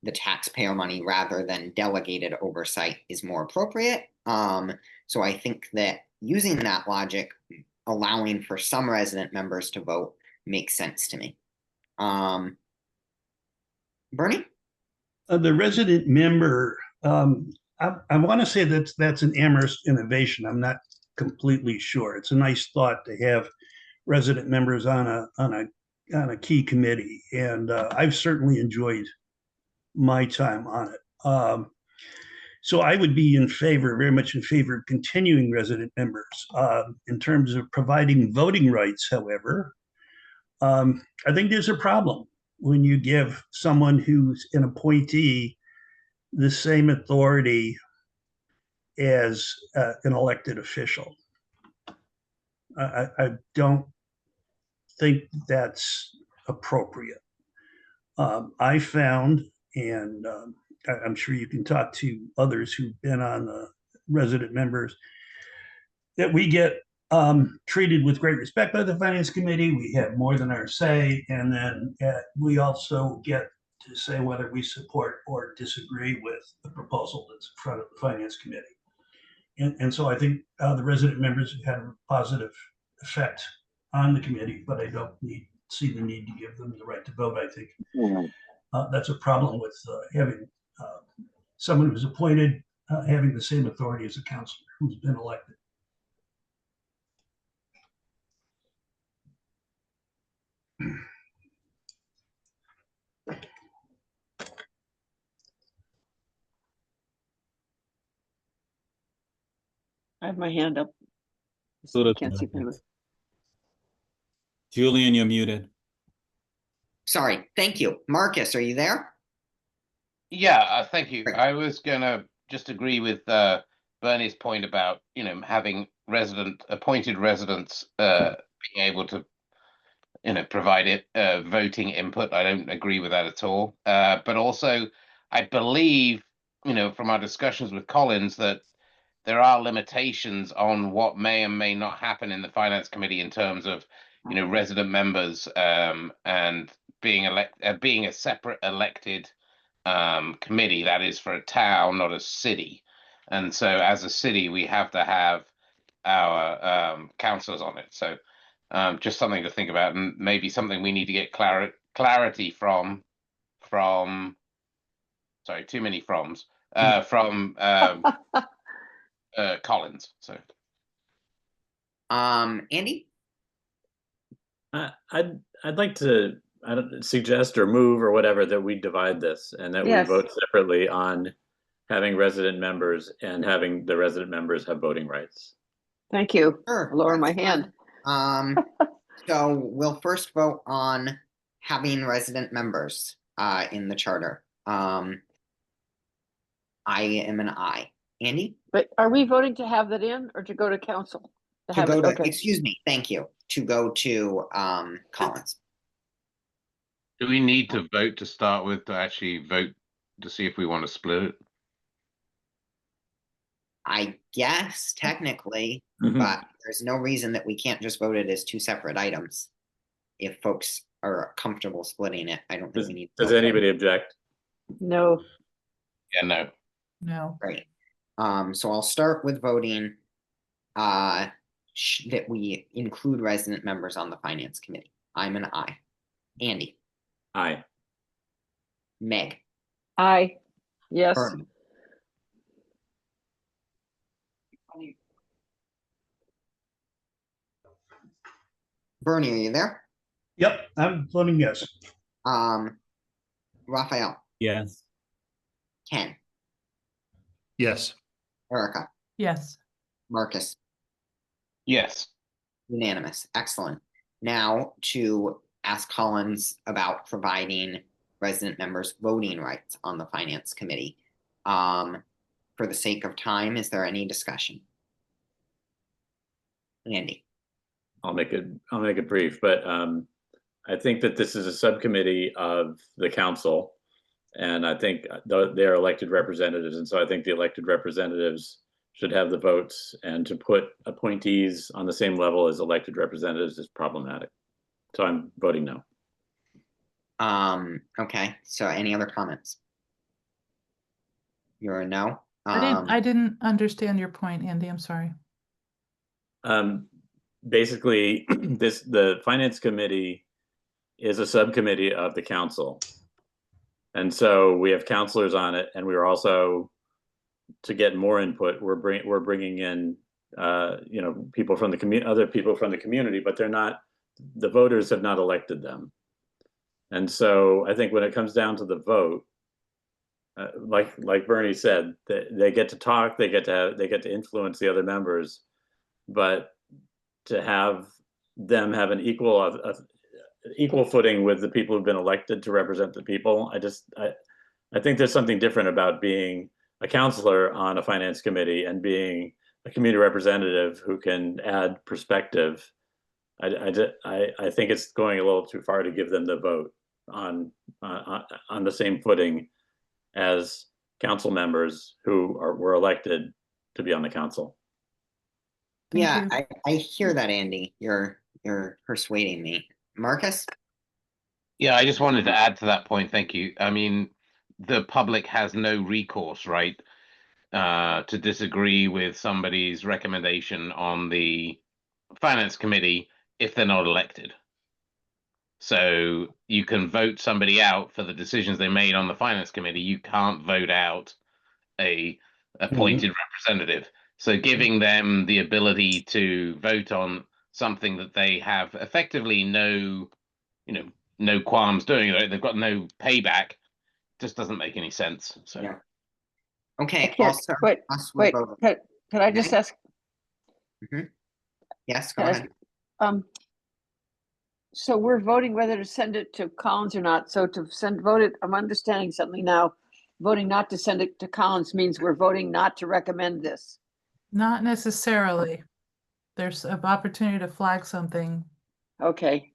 the taxpayer money rather than delegated oversight is more appropriate. So I think that using that logic, allowing for some resident members to vote makes sense to me. Bernie? The resident member, I want to say that's an Amherst innovation. I'm not completely sure. It's a nice thought to have resident members on a key committee, and I've certainly enjoyed my time on it. So I would be in favor, very much in favor of continuing resident members. In terms of providing voting rights, however, I think there's a problem when you give someone who's an appointee the same authority as an elected official. I don't think that's appropriate. I found, and I'm sure you can talk to others who've been on the resident members, that we get treated with great respect by the Finance Committee. We have more than our say, and then we also get to say whether we support or disagree with the proposal that's in front of the Finance Committee. And so I think the resident members have had a positive effect on the committee, but I don't see the need to give them the right to vote. I think that's a problem with having someone who's appointed having the same authority as a councilor who's been elected. I have my hand up. So does Can't see mine. my. Julian, you're muted. Sorry, thank you. Marcus, are you there? Yeah, thank you. Great. I was gonna just agree with Bernie's point about, having appointed residents being able to, provide voting input. I don't agree with that at all. But also, I believe, from our discussions with Collins, that there are limitations on what may and may not happen in the Finance Committee in terms of, resident members and being a separate elected committee that is for a town, not a city. And so as a city, we have to have our councillors on it. So just something to think about, and maybe something we need to get clarity from sorry, too many froms, from Collins. So Andy? I'd like to suggest or move or whatever that we divide this and that Yes. we vote separately on having resident members and having the resident members have voting rights. Thank you. Sure. I'll lower my that's hand. fine. So we'll first vote on having resident members in the charter. I am an aye. Andy? But are we voting to have that in or to go to council? To have go it, to, okay. excuse me, thank you. To go to Collins. do we need to vote to start with, to actually vote to see if we want to split it? I guess technically, Mhm. but there's no reason that we can't just vote it as two separate items. If folks are comfortable splitting it, I don't think we need. to Does vote. anybody object? No. Yeah, no. No. Great. So I'll start with voting that we include resident members on the Finance Committee. I'm an aye. Andy? Aye. Meg? Aye. Yes. Bernie? Bernie, are you there? Yep, I'm voting yes. Raphael? Yes. Ken? Yes. Erica? Yes. Marcus? Yes. Unanimous. Excellent. Now to ask Collins about providing resident members voting rights on the Finance Committee. For the sake of time, is there any discussion? Andy? I'll make it brief, but I think that this is a subcommittee of the council. And I think they're elected representatives. And so I think the elected representatives should have the votes, and to put appointees on the same level as elected representatives is problematic. So I'm voting no. Okay, so any other comments? You're a no? I didn't understand your point, Andy. I'm sorry. Basically, the Finance Committee is a subcommittee of the council. And so we have counselors on it, and we are also, to get more input, we're bringing in people from the community, other people from the community, but they're not, the voters have not elected them. And so I think when it comes down to the vote, like Bernie said, they get to talk, they get to influence the other members, but to have them have an equal footing with the people who've been elected to represent the people. I think there's something different about being a counselor on a finance committee and being a community representative who can add perspective. I think it's going a little too far to give them the vote on the same footing as council members who were elected to be on the council. Thank Yeah, you. I hear that, Andy. You're persuading me. Marcus? Yeah, I just wanted to add to that point. Thank you. I mean, the public has no recourse, right, to disagree with somebody's recommendation on the finance committee if they're not elected. So you can vote somebody out for the decisions they made on the finance committee. You can't vote out a appointed representative. So giving them the ability to vote on something that they have effectively no qualms doing, they've got no payback, just doesn't make any sense. So Yeah. Okay, can't- also. wait, us will Wait, vote- could I just Okay. ask? Yes, go Can I ahead. ask, so we're voting whether to send it to Collins or not. So to vote it, I'm understanding something now. Voting not to send it to Collins means we're voting not to recommend this. Not necessarily. There's an opportunity to flag something. Okay,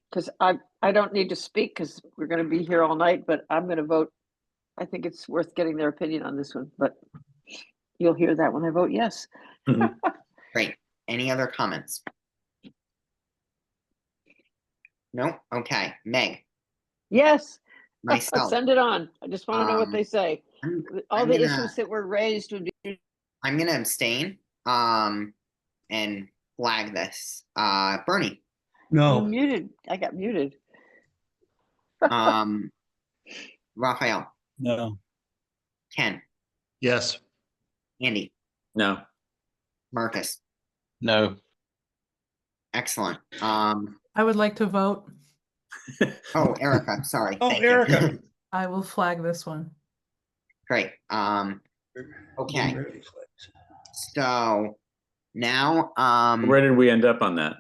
because I don't need to speak because we're going to be here all night, but I'm going to vote. I think it's worth getting their opinion on this one, but you'll hear that when I vote yes. Great. Any other comments? No? Okay. Meg, Yes, myself. send it on. I just want to know what Um, they say. All I'm the gonna- issues that were raised would be. I'm gonna abstain, and flag this. Bernie, You're No, muted. I got muted. Raphael, No. Ken, Yes. Andy, No. Marcus. no. Excellent. I would like to vote. Oh, Erica, sorry. Oh, Thank you. Erica. I will flag this one. Great. Okay. So now, Where did we end up on that?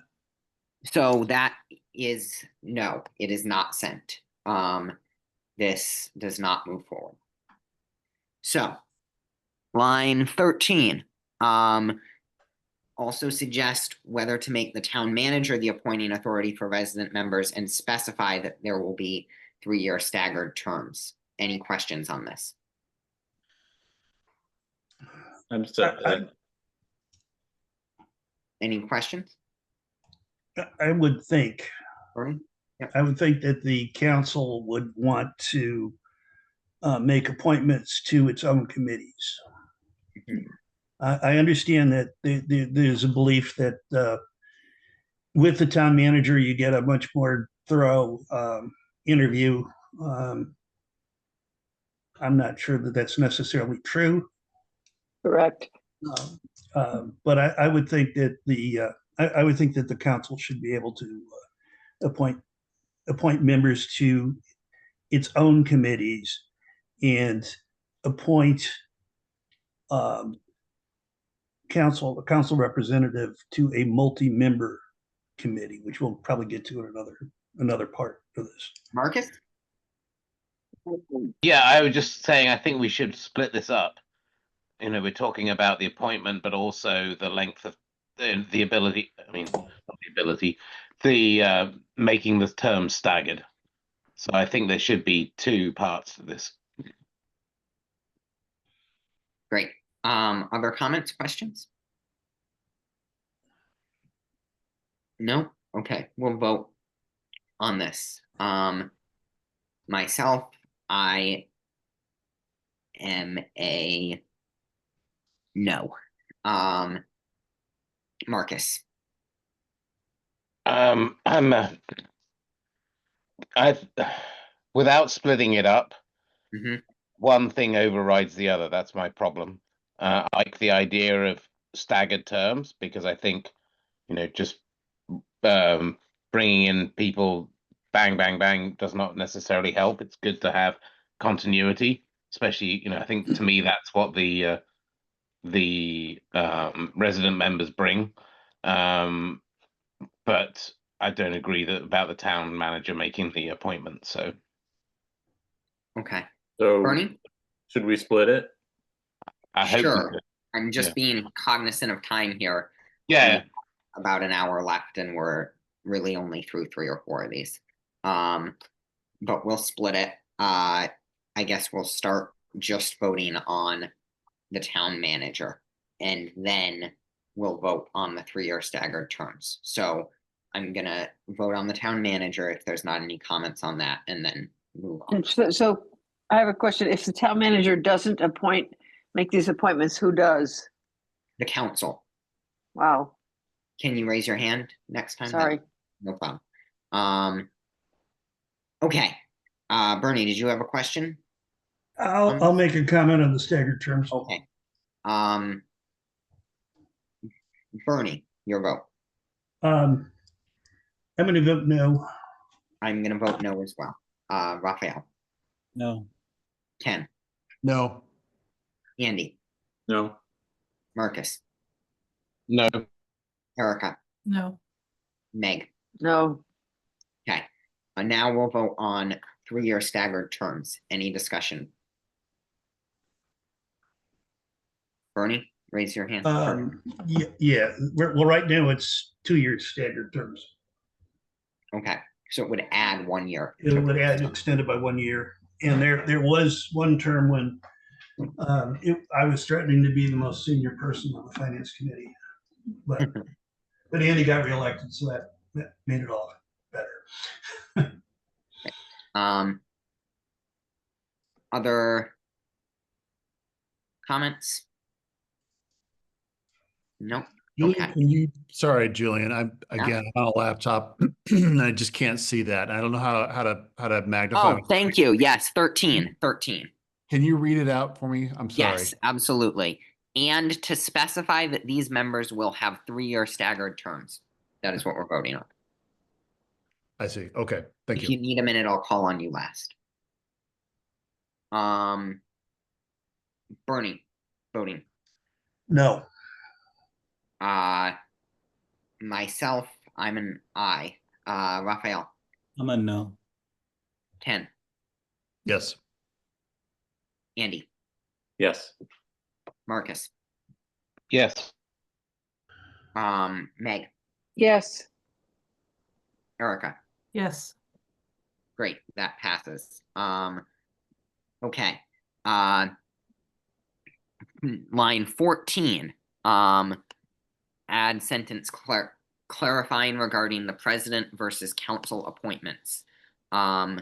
so that is, no, it is not sent. This does not move forward. So, line 13, also suggest whether to make the town manager the appointing authority for resident members and specify that there will be 3-year staggered terms. Any questions on this? I'm still. Any questions? I would think, Bernie? that the council would want to make appointments to its own committees. Mhm. I understand that there's a belief that with the town manager, you get a much more thorough interview. I'm not sure that that's necessarily true. Correct. But I would think that I would think that the council should be able to appoint members to its own committees and appoint a council representative to a multi-member committee, which we'll probably get to in another part of this. Marcus? Yeah, I was just saying, I think we should split this up. We're talking about the appointment, but also the length of the ability. I mean, not the ability, the making the term staggered. So I think there should be 2 parts to this. Great. Other comments, questions? No? Okay, we'll vote on this. Myself, I am a no. Marcus, Without splitting it up, Mhm. one thing overrides the other. That's my problem. I like the idea of staggered terms because I think, just bringing in people bang, bang, bang does not necessarily help. It's good to have continuity. especially, I think to me that's what the resident members bring. But I don't agree about the town manager making the appointment. So Okay, So Bernie? should we split it? I hope. Sure. I'm just Yeah. being cognizant of time here. Yeah. About an hour left and we're really only through 3 or 4 of these. But we'll split it. I guess we'll start just voting on the town manager and then we'll vote on the 3-year staggered terms. So I'm gonna vote on the town manager if there's not any comments on that and then move on. And so I have a question. If the town manager doesn't make these appointments, who does? The council. Wow, Can you raise your hand next time? sorry. No problem. Okay. Bernie, did you have a question? I'll make a comment on the staggered terms. Okay. Bernie, your vote. I'm going to vote no. I'm gonna vote no as well. Raphael, No. Ken, No. Andy, No. Marcus, No. Erica, No. Meg. No, Okay. Now we'll vote on 3-year staggered terms. Any discussion? Bernie, raise your hand. Yeah. Well, right now it's 2-year staggered terms. Okay, so it would add 1 year. It would add extended by 1 year. And there was one term when I was threatening to be the most senior person on the finance committee. But Andy got reelected, so that made it all better. Other comments? Nope. Julian, Okay. can you, sorry, Julian, I'm again on a laptop. And I just can't see that. I don't know how to magnify. Oh, thank you. Yes, 13. Can you read it out for me? I'm sorry. Yes, absolutely. And to specify that these members will have 3-year staggered terms. That is what we're voting on. I see. Okay, thank If you. you need a minute, I'll call on you last. Bernie, voting. No. Myself, I'm an I. Raphael, I'm a no. Ken, Yes. Andy, Yes. Marcus, Yes. Meg, yes, Erica. Yes. Great, that passes. Okay. Line 14. Add sentence clarifying regarding the president versus council appointments. I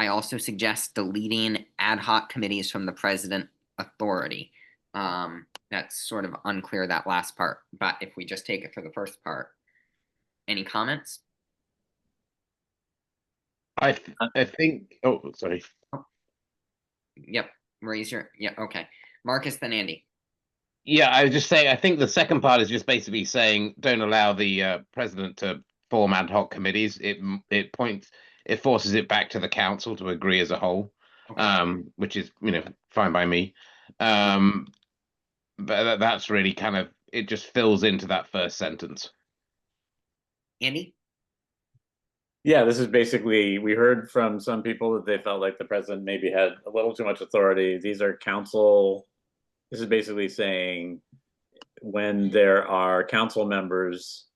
also suggest deleting ad hoc committees from the president authority. That's sort of unclear, that last part, but if we just take it for the first part. Any comments? I think. Oh, sorry. Yep, okay. Marcus, then Andy. Yeah, I was just saying. I think the second part is just basically saying don't allow the president to form ad hoc committees. It forces it back to the council to agree as a whole, which is fine by me. But that's really kind of it. Just fills into that first sentence. Andy? Yeah, this is basically, we heard from some people that they felt like the president maybe had a little too much authority. These are council. This is basically saying when there are council members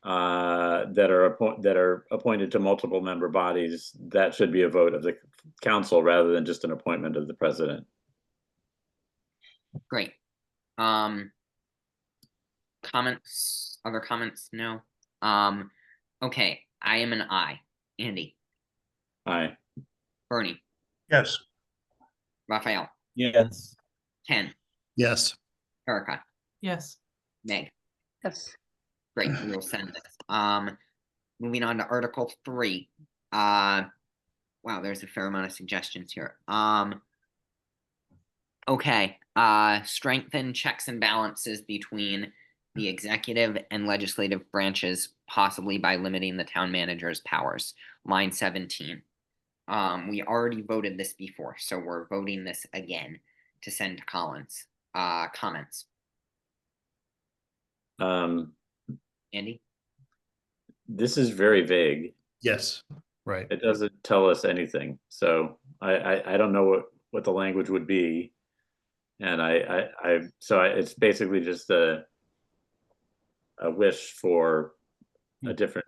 that are appointed to multiple member bodies, that should be a vote of the council rather than just an appointment of the president. Great. Comments? Other comments? No. Okay. I am an I. Andy. Aye. Bernie. Yes. Raphael. Yes. Ken. Yes. Erica. Yes. Meg. yes. Great. We'll send this. Moving on to Article 3. Wow, there's a fair amount of suggestions here. Okay. Strengthen checks and balances between the executive and legislative branches, possibly by limiting the town manager's powers. Line 17. We already voted this before, so we're voting this again to send to Collins. Comments, Andy? This is very vague. Yes, right. It doesn't tell us anything. So I don't know what the language would be. And it's basically just a wish for a different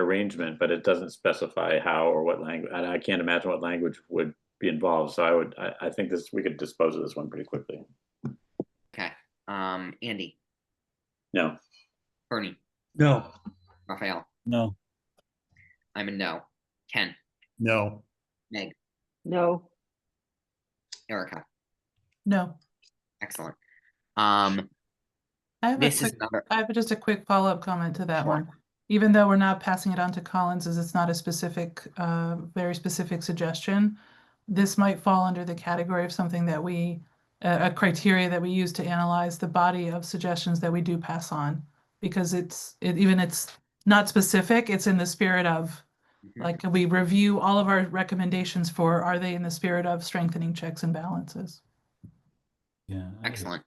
arrangement, but it doesn't specify how or what language, and I can't imagine what language would be involved. So I think we could dispose of this one pretty quickly. Okay. Andy, No. Bernie, No. Raphael, No. I'm a no. Ken, No. Meg, No. Erica, No. excellent. I have This is just a quick follow-up comment to that Sure. one. Even though we're not passing it on to Collins, as it's not a specific, very specific suggestion, this might fall under the category of something that a criteria that we use to analyze the body of suggestions that we do pass on, because it's not specific, it's in the spirit of, like, we review all of our recommendations for, are they in the spirit of strengthening checks and balances? Yeah. Excellent.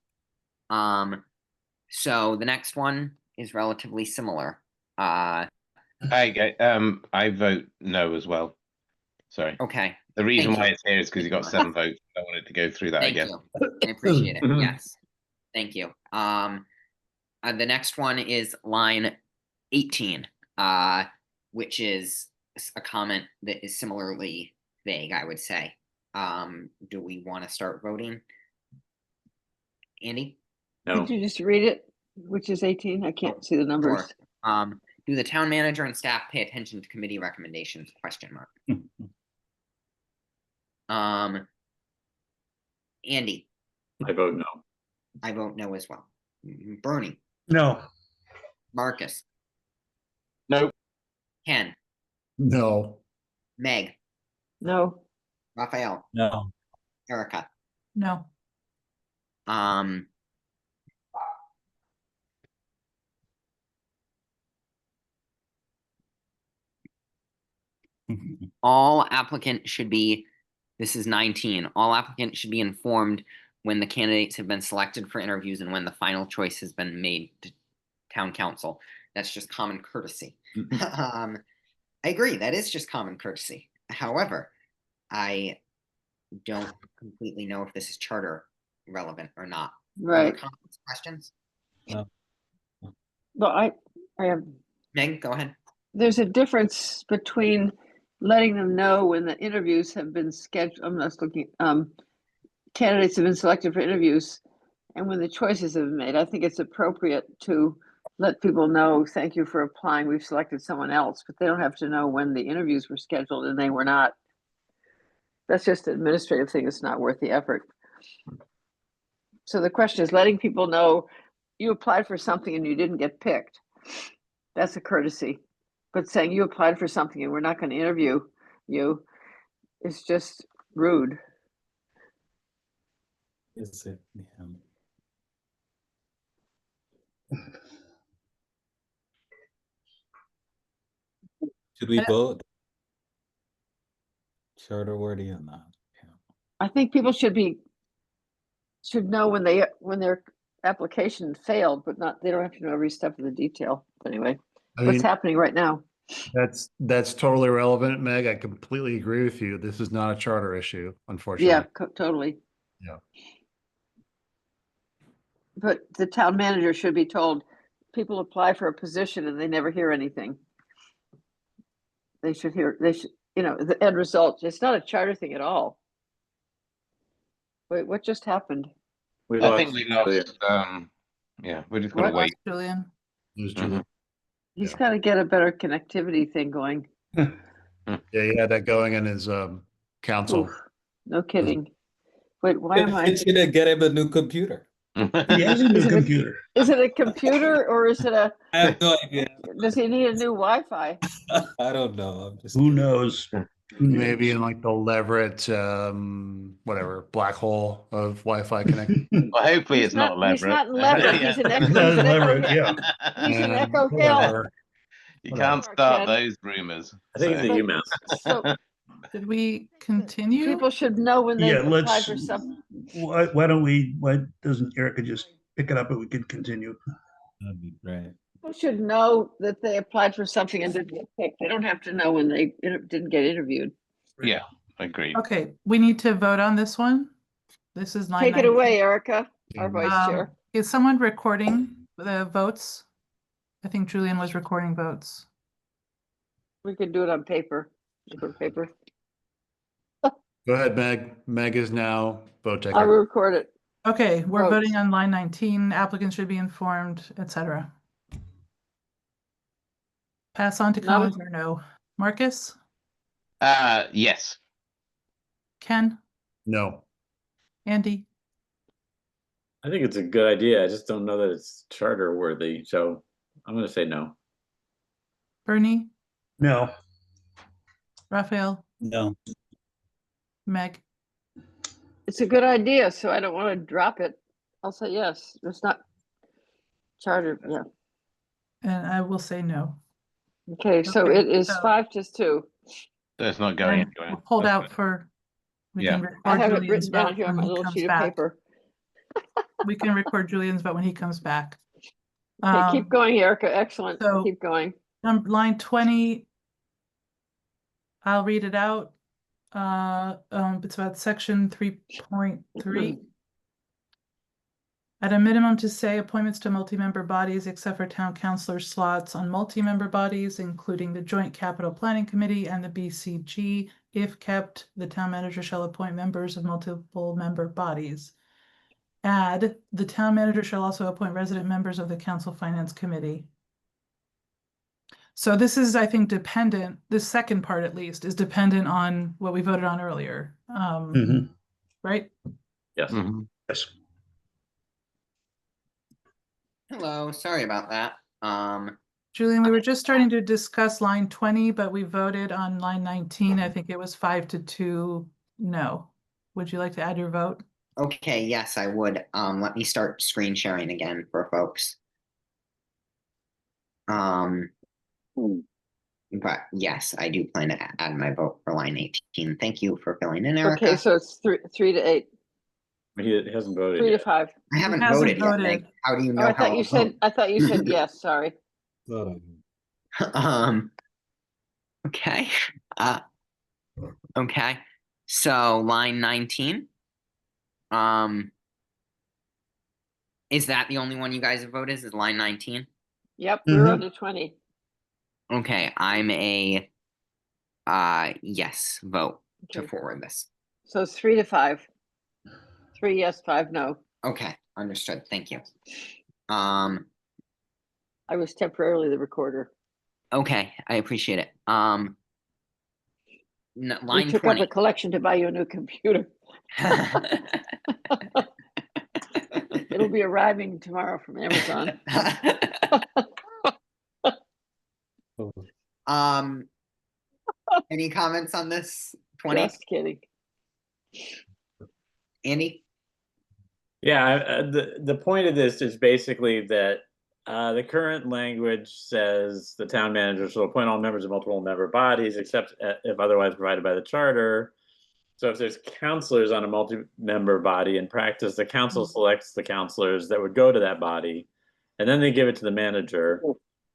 So the next one is relatively similar. I vote no as well. Sorry. Okay, The reason Thank why you. it's here is because you got 7 votes. I wanted to go through that thank again. you. I appreciate it. Mhm. Yes. Thank you. The next one is line 18, which is a comment that is similarly vague, I would say. Do we want to start voting? Andy? No. Could you just read it? Which is 18? I can't see the numbers. Sure. Do the town manager and staff pay attention to committee recommendations? Question mark. Andy? I vote no. I vote no as well. Bernie? No. Marcus? No. Ken? No. Meg? No. Raphael? No. Erica? No. All applicant should be, this is 19, all applicants should be informed when the candidates have been selected for interviews and when the final choice has been made to town council. That's just common courtesy. I agree, that is just common courtesy. However, I don't completely know if this is charter relevant or not. Other Right. comments, questions? No. Well, I have, Meg, go ahead. there's a difference between letting them know when the interviews have been scheduled. I'm not looking, candidates have been selected for interviews and when the choices have been made. I think it's appropriate to let people know, thank you for applying, we've selected someone else, but they don't have to know when the interviews were scheduled and they were not. That's just an administrative thing. It's not worth the effort. So the question is letting people know you applied for something and you didn't get picked. That's a courtesy. But saying you applied for something and we're not going to interview you is just rude. Is it? Yeah. Should we vote? Charter wordy or not? Yeah. I think people should know when their application failed, but they don't have to know every step of the detail. Anyway, I what's mean, happening right now? that's totally relevant, Meg. I completely agree with you. This is not a charter issue, unfortunately. Yeah, totally. Yeah. But the town manager should be told, people apply for a position and they never hear anything. They should, the end result, it's not a charter thing at all. Wait, what just happened? I think we lost. Yeah, we're just gonna What? wait. Julian? It was Mhm. He's Yeah. got to get a better connectivity thing going. Yeah, he had that going in his council. Oof, no kidding. Wait, why am I? It's gonna get him a new computer. He has a new Is it a- computer. Is it a computer or is it I have no idea. does he need a new Wi-Fi? I don't know. I'm just Who knows? Who Maybe knows? in like the Leverett, whatever, black hole of Wi-Fi connection. Well, hopefully it's not He's Leverett. not in Leverett. Yeah. He's in He's not in Leverett, yeah. He's in And Echo Hill. whatever. You Whatever. can't start Ken. those rumors. I think it's so- a But- UMass. So Did we continue? people should know when they Yeah, apply let's, for something. why don't we, why doesn't Erica just pick it up and we can continue? That'd be great. People should know that they applied for something and didn't get picked. They don't have to know when they didn't get interviewed. Yeah, agreed. Okay, we need to vote on this one. This is line Take it 19. away, Erica, our vice Um, chair. Is someone recording the votes? I think Julian was recording votes. We could do it on paper. Paper. Go ahead, Meg. Meg is now vote I'll taker. record it. Okay, we're voting Votes. on line 19. Applicants should be informed, etc. Pass on to Not a- comments or no? Marcus? Yes. Ken? No. Andy? I think it's a good idea. I just don't know that it's charter worthy. So I'm going to say no. Bernie? No, Raphael? No. Meg? It's a good idea, so I don't want to drop it. I'll say yes. It's not chartered, yeah. And I will say no. Okay, so Okay, it is so- 5-2. So it's not going And anywhere. we'll hold That's out good. for, we Yeah. can I record have it Julian's written down vote here on when my he little comes sheet of back. paper. We can record Julian's vote when he comes back. Okay, keep going, Erica. Excellent. so- Keep going. Line 20. I'll read it out. It's about section 3.3. At a minimum to say appointments to multi-member bodies except for town councillor slots on multi-member bodies, including the Joint Capital Planning Committee and the BCG. If kept, the town manager shall appoint members of multiple member bodies. Add, the town manager shall also appoint resident members of the council finance committee. So this is, I think, dependent, this second part at least, is dependent on what we voted on earlier. Mhm. Right? Yes. Mhm. Yes. Hello, sorry about that. Julian, we were just starting to discuss line 20, but we voted on line 19. I think it was 5-2, no. Would you like to add your vote? Okay, yes, I would. Let me start screen sharing again for folks. But yes, I do plan to add my vote for line 18. Thank you for filling in, Erica. Okay, so it's 3-8, He hasn't voted 3-5. yet. I haven't hasn't voted yet, voted. Meg. How do you Oh, know I how thought I'll you said, vote? I thought you said yes, sorry. Okay. Okay. So line 19. Is that the only one you guys have voted? Is line 19? Yep, we're Mhm. on to 20. Okay, I'm a yes vote to Okay. forward this. So it's 3-5. 3 yes, 5 no. Okay, understood. Thank you. I was temporarily the recorder. Okay, I appreciate it. Line We took 20. up a collection to buy you a new computer. It'll be arriving tomorrow from Amazon. Any comments on this? 20? Just kidding. Andy? Yeah, the point of this is basically that the current language says the town manager shall appoint all members of multiple member bodies except if otherwise provided by the charter. So if there's counselors on a multi-member body, in practice, the council selects the counselors that would go to that body, and then they give it to the manager,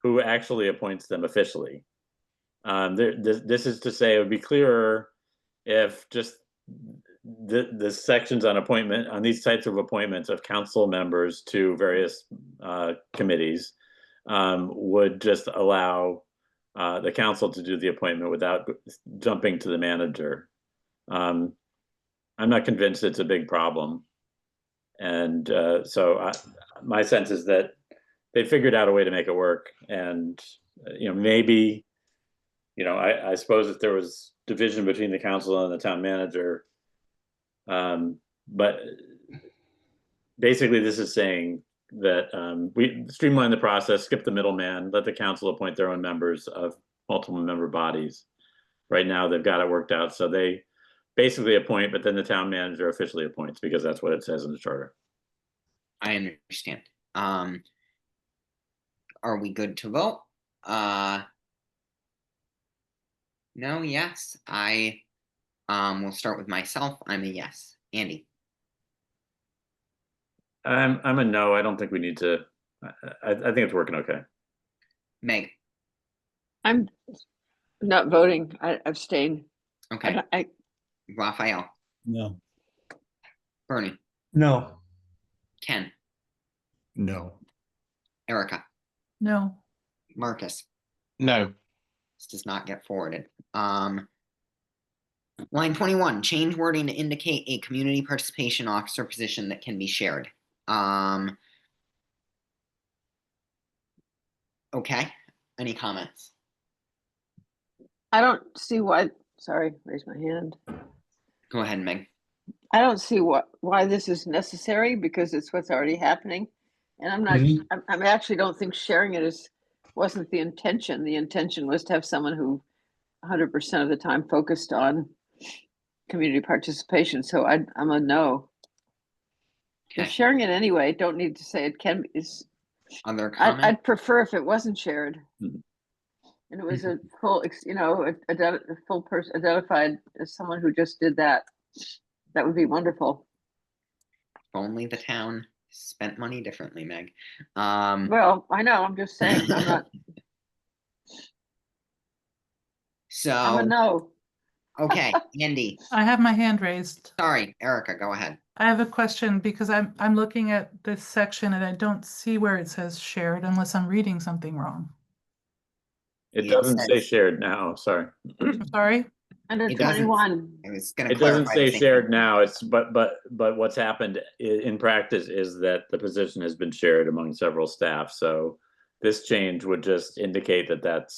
who actually appoints them officially. This is to say it would be clearer if just the sections on appointment on these types of appointments of council members to various committees would just allow the council to do the appointment without jumping to the manager. I'm not convinced it's a big problem, and so my sense is that they figured out a way to make it work, and maybe I suppose if there was division between the council and the town manager. But basically this is saying that we streamline the process, skip the middleman, let the council appoint their own members of multiple member bodies. Right now they've got it worked out, so they basically appoint, but then the town manager officially appoints because that's what it says in the charter. I understand. Are we good to vote? No, yes, I will start with myself. I'm a yes. Andy, I'm a no. I don't think we need to. I think it's working okay. Meg, I'm not voting. I abstain. okay, I Raphael, No. Bernie, No. Ken, No. Erica, No. Marcus. No. This does not get forwarded. Line 21, change wording to indicate a community participation officer position that can be shared. Okay, any comments? don't see why. Sorry, raise my hand. Go ahead, Meg. I don't see why this is necessary because it's what's already happening, and I'm not. Mhm. I actually don't think sharing it wasn't the intention. The intention was to have someone who 100% of the time focused on community participation. So I'm a no. You're Okay, sharing it anyway. Don't need to say it can be. other comments? I'd prefer if it wasn't shared. Mhm. And it was a full, a full person identified as someone who just did that. That would be wonderful. If only the town spent money differently, Meg. Well, I know, I'm just saying, I'm not, I'm a So, no. okay, Andy, I have my hand raised. sorry, Erica, go ahead. I have a question because I'm looking at this section and I don't see where it says shared unless I'm reading something wrong. It It doesn't say says- shared now. Sorry. I'm sorry. Under It doesn't- 21. I was gonna It doesn't clarify say the same shared thing. now. It's but what's happened in practice is that the position has been shared among several staff. So this change would just indicate that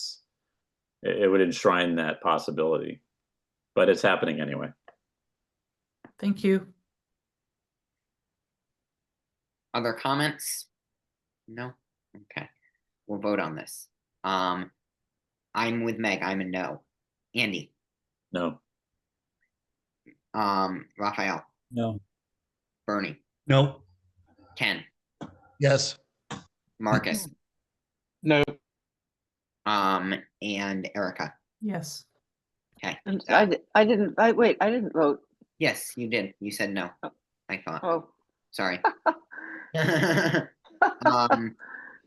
it would enshrine that possibility, but it's happening anyway. Thank you. Other comments? No? Okay. We'll vote on this. I'm with Meg, I'm a no. Andy, No. Raphael, No. Bernie, No. Ken, Yes. Marcus, No. and Erica. Yes. Okay. And that- I didn't vote. Yes, you did. You said no. Oh. I thought. Oh, Sorry.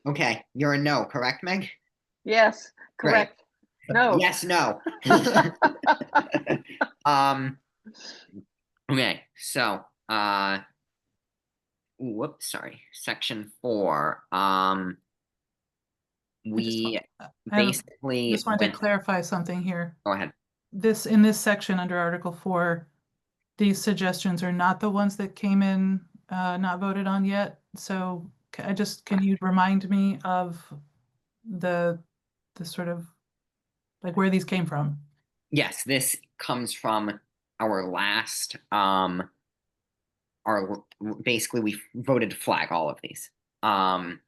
Okay, you're a no, correct, Meg? yes, Great. correct. No. Yes, no. Okay, so, whoops, sorry, section 4, we I basically just wanted to went, clarify something here. go ahead. In this section under Article 4, these suggestions are not the ones that came in, not voted on yet. So can you remind me of the sort of, like where these came from? Yes, this comes from our last, basically we voted to flag all of these. And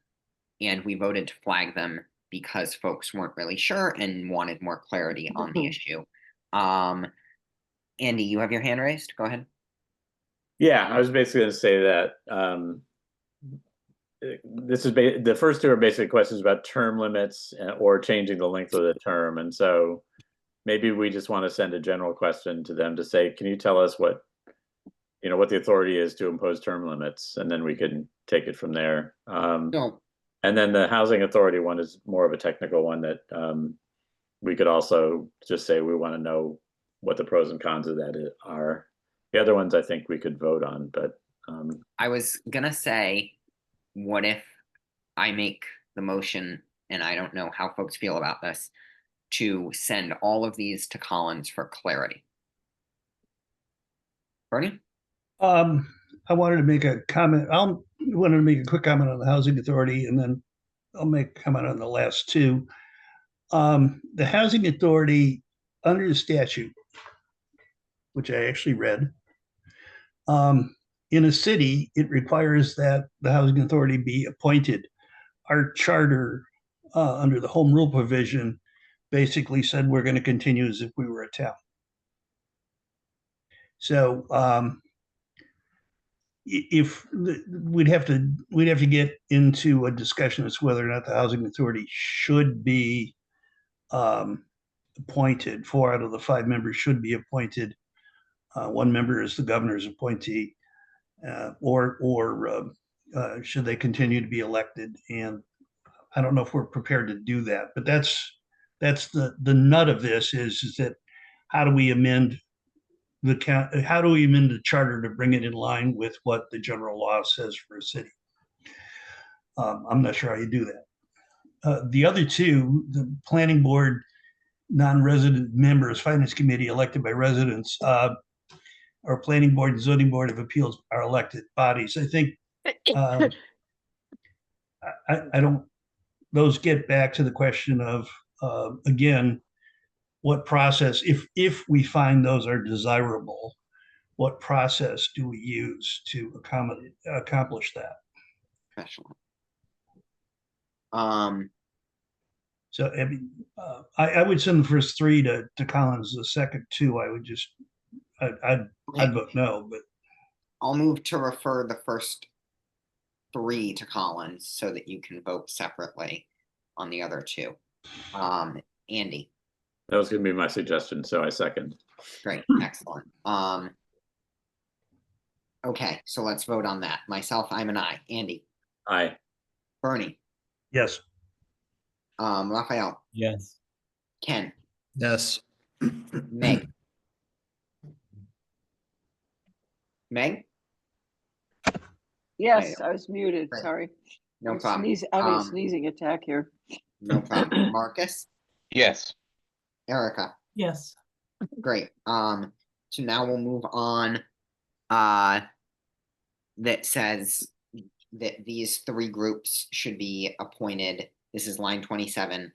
we voted to flag them because folks weren't really sure and wanted more clarity on the issue. Andy, you have your hand raised, go ahead. Yeah, I was basically going to say that this is the first two are basically questions about term limits or changing the length of the term, and so maybe we just want to send a general question to them to say, can you tell us what the authority is to impose term limits, and then we can take it from there. No. And then the housing authority one is more of a technical one that we could also just say we want to know what the pros and cons of that are. The other ones I think we could vote on, but I was gonna say, what if I make the motion, and I don't know how folks feel about this, to send all of these to Collins for clarity? Bernie? I wanted to make a comment. I wanted to make a quick comment on the housing authority, and then I'll make a comment on the last two. The housing authority, under the statute, which I actually read, in a city, it requires that the housing authority be appointed. Our charter, under the home rule provision, basically said we're going to continue as if we were a town. So we'd have to get into a discussion as to whether or not the housing authority should be appointed. 4 out of the 5 members should be appointed. 1 member is the governor's appointee, or should they continue to be elected? And I don't know if we're prepared to do that, but that's the nut of this is that how do we amend how do we amend the charter to bring it in line with what the general law says for a city? I'm not sure how you do that. The other two, the planning board, non-resident members, finance committee elected by residents, or planning board and zoning board of appeals are elected bodies. I think I don't, those get back to the question of, again, what process, if we find those are desirable, what process do we use to accomplish that? Professional. So I mean, I would send the first 3 to Collins. The second 2, I would just, I'd vote no, but I'll move to refer the first 3 to Collins so that you can vote separately on the other 2. Andy, That was going to be my suggestion, so I second. great, excellent. Okay, so let's vote on that. Myself, I'm an aye. Andy, Aye. Bernie, yes. Raphael, Yes. Ken, Yes. Meg. Meg? Yes, I was muted, Right. sorry. No I'm problem. having a sneezing attack here. No problem. Marcus, Yes. Erica, Yes. great. So now we'll move on. That says that these 3 groups should be appointed. This is line 27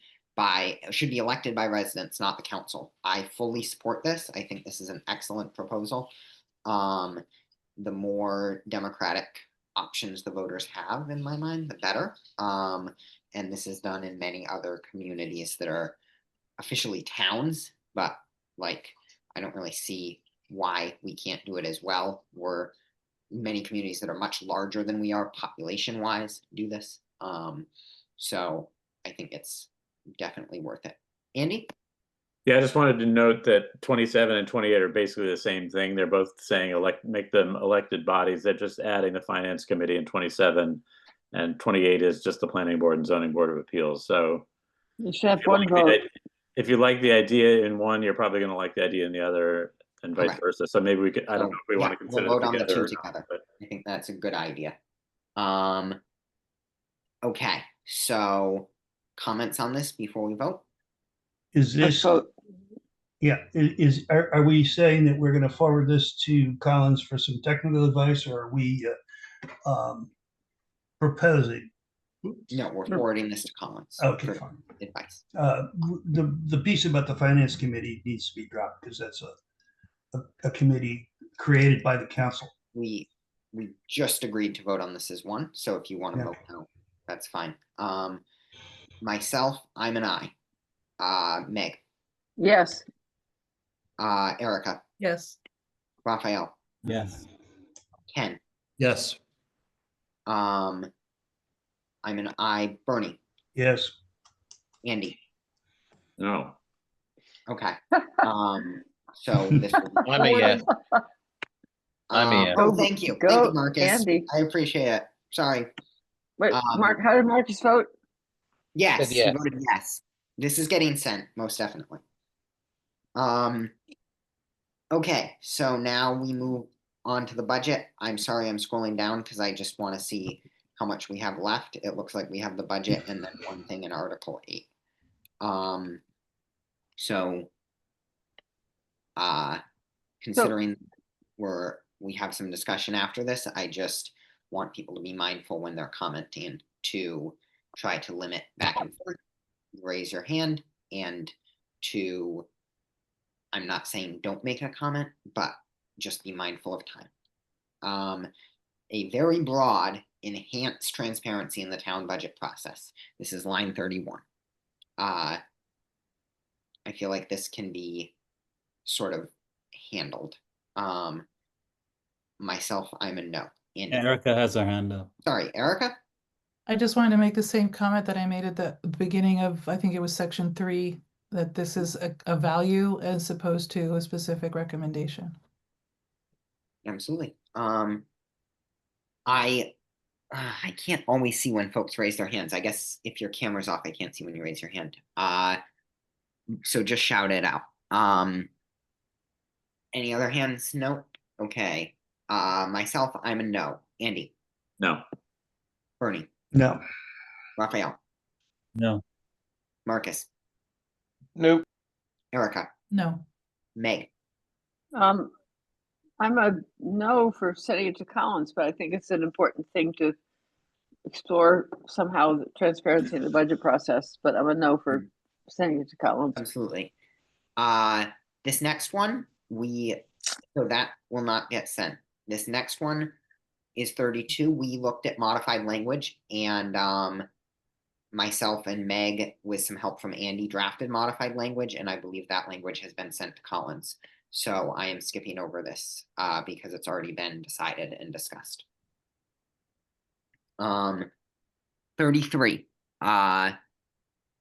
should be elected by residents, not the council. I fully support this. I think this is an excellent proposal. The more democratic options the voters have, in my mind, the better. And this is done in many other communities that are officially towns, but like, I don't really see why we can't do it as well. We're many communities that are much larger than we are population wise do this. So I think it's definitely worth it. Andy? Yeah, I just wanted to note that 27 and 28 are basically the same thing. They're both saying make them elected bodies. They're just adding the finance committee in 27, and 28 is just the planning board and zoning board of appeals. So You should have one vote. if you like the idea in one, you're probably going to like the idea in the other, and vice Correct. versa. So maybe we could, I don't know if we want to consider we'll it vote on the together 2 or not, together. but- I think that's a good idea. Okay, so comments on this before we vote? Is this, yeah, are we saying that we're going to forward this to Collins for some technical advice, or are we proposing? No, we're forwarding this to Collins. Okay, for fine. advice. The piece about the finance committee needs to be dropped because that's a committee created by the council. We just agreed to vote on this as one, so if you want to Yeah. vote no, that's fine. Myself, I'm an aye. Meg, Yes, Erica, Yes. Raphael, Yes. Ken, Yes. I'm an aye. Bernie, Yes. Andy, No. okay. So this will be I'm a yes. forwarded. I'm a yes. Oh, thank you. Thank Go, you, Marcus. Andy. I appreciate it. Sorry. Wait, Mark, how did Marcus vote? Yes, Said he yes. voted yes. This is getting sent, most definitely. Okay, so now we move on to the budget. I'm sorry, I'm scrolling down because I just want to see how much we have left. It looks like we have the budget and then one thing in Article 8. So considering we have some discussion after this, I just want people to be mindful when they're commenting to try to limit back and forth, raise your hand, and to, I'm not saying don't make a comment, but just be mindful of time. A very broad enhanced transparency in the town budget process. This is line 31. I feel like this can be sort of handled. Myself, I'm a no. Andy. Erica has her hand up. Sorry, Erica? I just wanted to make the same comment that I made at the beginning of, I think it was section 3, that this is a value as opposed to a specific recommendation. Absolutely. I can't always see when folks raise their hands. I guess if your camera's off, I can't see when you raise your hand. So just shout it out. Any other hands? No? Okay. Myself, I'm a no. Andy, No. Bernie, No. Raphael, No. Marcus, Nope. Erica, No. Meg. I'm a no for sending it to Collins, but I think it's an important thing to explore somehow the transparency in the budget process, but I'm a no for sending it to Collins. Absolutely. This next one, so that will not get sent. This next one is 32. We looked at modified language, and myself and Meg, with some help from Andy, drafted modified language, and I believe that language has been sent to Collins. So I am skipping over this because it's already been decided and discussed. 33,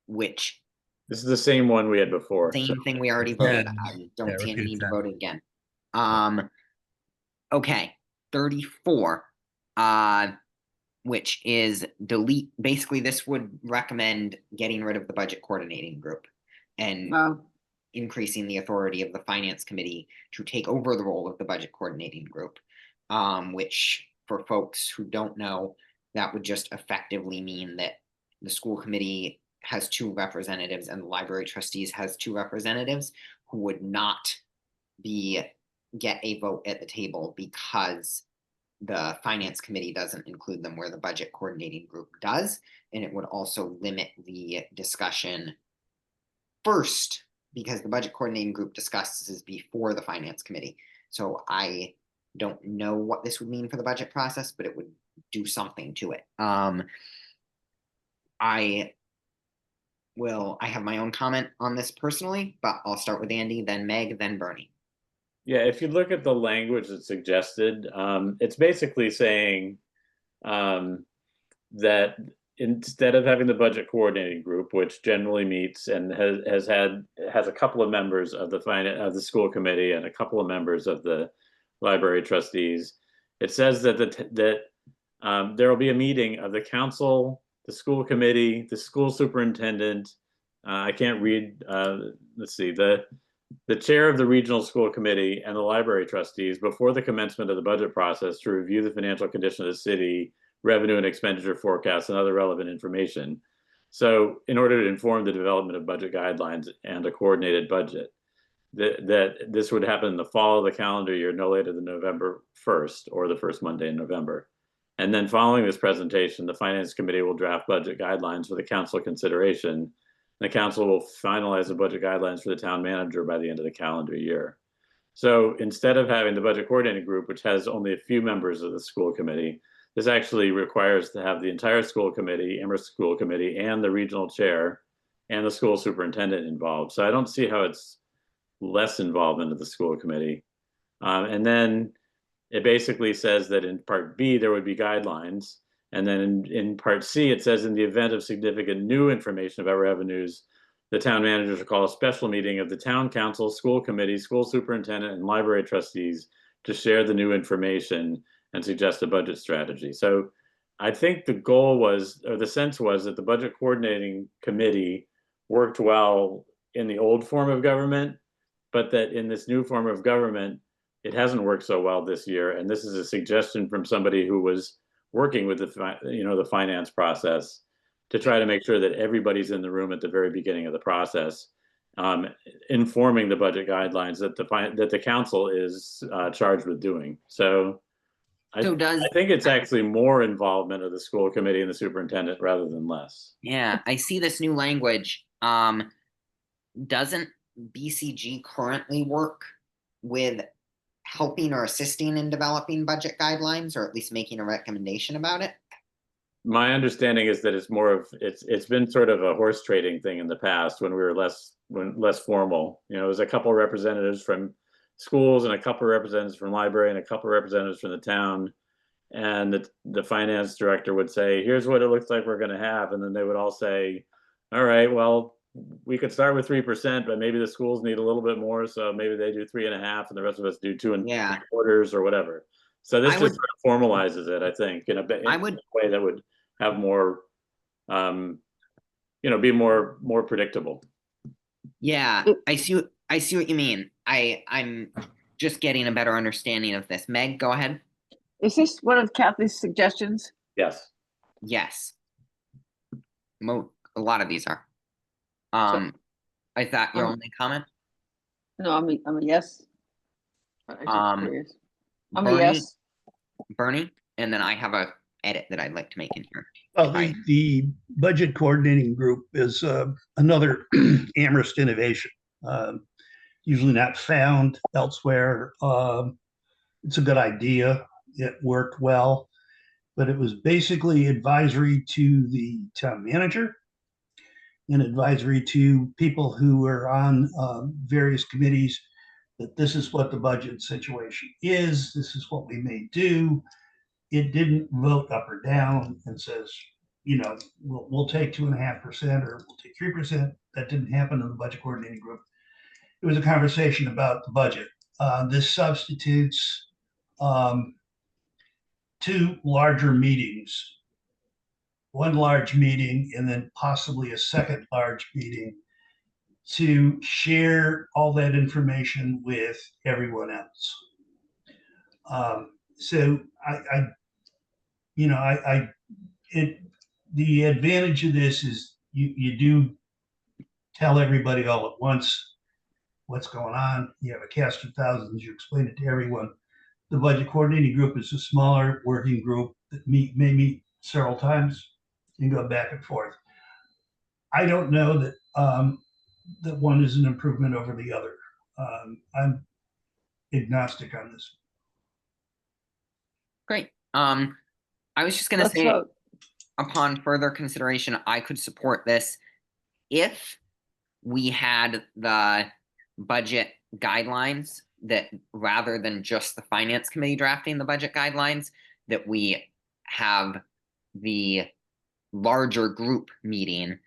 which This is the same one we had before. so- same thing we already voted. Yeah. I don't Yeah, see any repeat need to that. vote it again. Okay, 34, which is delete. Basically, this would recommend getting rid of the budget coordinating group and increasing the authority of the finance committee to take over the role of the budget coordinating group, which for folks who don't know, that would just effectively mean that the school committee has 2 representatives and the library trustees has 2 representatives who would not get a vote at the table because the finance committee doesn't include them where the budget coordinating group does. And it would also limit the discussion first because the budget coordinating group discusses before the finance committee. So I don't know what this would mean for the budget process, but it would do something to it. I have my own comment on this personally, but I'll start with Andy, then Meg, then Bernie. Yeah, if you look at the language that's suggested, it's basically saying that instead of having the budget coordinating group, which generally meets and has a couple of members of the school committee and a couple of members of the library trustees, it says that there will be a meeting of the council, the school committee, the school superintendent. I can't read. Let's see, the chair of the regional school committee and the library trustees before the commencement of the budget process to review the financial condition of the city, revenue and expenditure forecasts, and other relevant information. So in order to inform the development of budget guidelines and a coordinated budget, that this would happen in the fall of the calendar year, no later than November 1st or the first Monday in November. And then following this presentation, the finance committee will draft budget guidelines for the council consideration. The council will finalize the budget guidelines for the town manager by the end of the calendar year. So instead of having the budget coordinating group, which has only a few members of the school committee, this actually requires to have the entire school committee, Amherst School Committee, and the regional chair and the school superintendent involved. So I don't see how it's less involvement of the school committee. And then it basically says that in part B, there would be guidelines. And then in part C, it says in the event of significant new information about revenues, the town manager should call a special meeting of the town council, school committee, school superintendent, and library trustees to share the new information and suggest a budget strategy. So I think the goal was, or the sense was, that the budget coordinating committee worked well in the old form of government, but that in this new form of government, it hasn't worked so well this year. And this is a suggestion from somebody who was working with the finance process to try to make sure that everybody's in the room at the very beginning of the process, informing the budget guidelines that the council is charged with doing. So I think it's actually more involvement of the school committee and the superintendent rather than less. Yeah, I see this new language. Doesn't BCG currently work with helping or assisting in developing budget guidelines, or at least making a recommendation about it? My understanding is that it's been sort of a horse trading thing in the past when we were less formal. There's a couple of representatives from schools and a couple of representatives from library and a couple of representatives from the town. And the finance director would say, here's what it looks like we're going to have. And then they would all say, all right, well, we could start with 3%, but maybe the schools need a little bit more, so maybe they do 3.5, and the rest of us do 2 Yeah. 3/4 or whatever. So this I just would- sort of formalizes it, I think, in a I would- way that would have more, be more predictable. Yeah, I see what you mean. I'm just getting a better understanding of this. Meg, go ahead. Is this one of Kathy's suggestions? Yes. Yes. A lot of these are. Is that your only comment? No, I'm a yes. But I'm just curious. I'm a Bernie? yes. Bernie, and then I have a edit that I'd like to make in here. Well, the budget coordinating group is another Amherst innovation, usually not found elsewhere. It's a good idea. It worked well, but it was basically advisory to the town manager and advisory to people who are on various committees that this is what the budget situation is, this is what we may do. It didn't vote up or down and says, we'll take 2.5% or we'll take 3%. That didn't happen in the budget coordinating group. It was a conversation about the budget. This substitutes 2 larger meetings, one large meeting and then possibly a second large meeting to share all that information with everyone else. So the advantage of this is you do tell everybody all at once what's going on. You have a cast of thousands, you explain it to everyone. The budget coordinating group is a smaller working group that may meet several times and go back and forth. I don't know that that one is an improvement over the other. I'm agnostic on this. Great. I was just gonna Let's say, vote. upon further consideration, I could support this if we had the budget guidelines that rather than just the finance committee drafting the budget guidelines, that we have the larger group meeting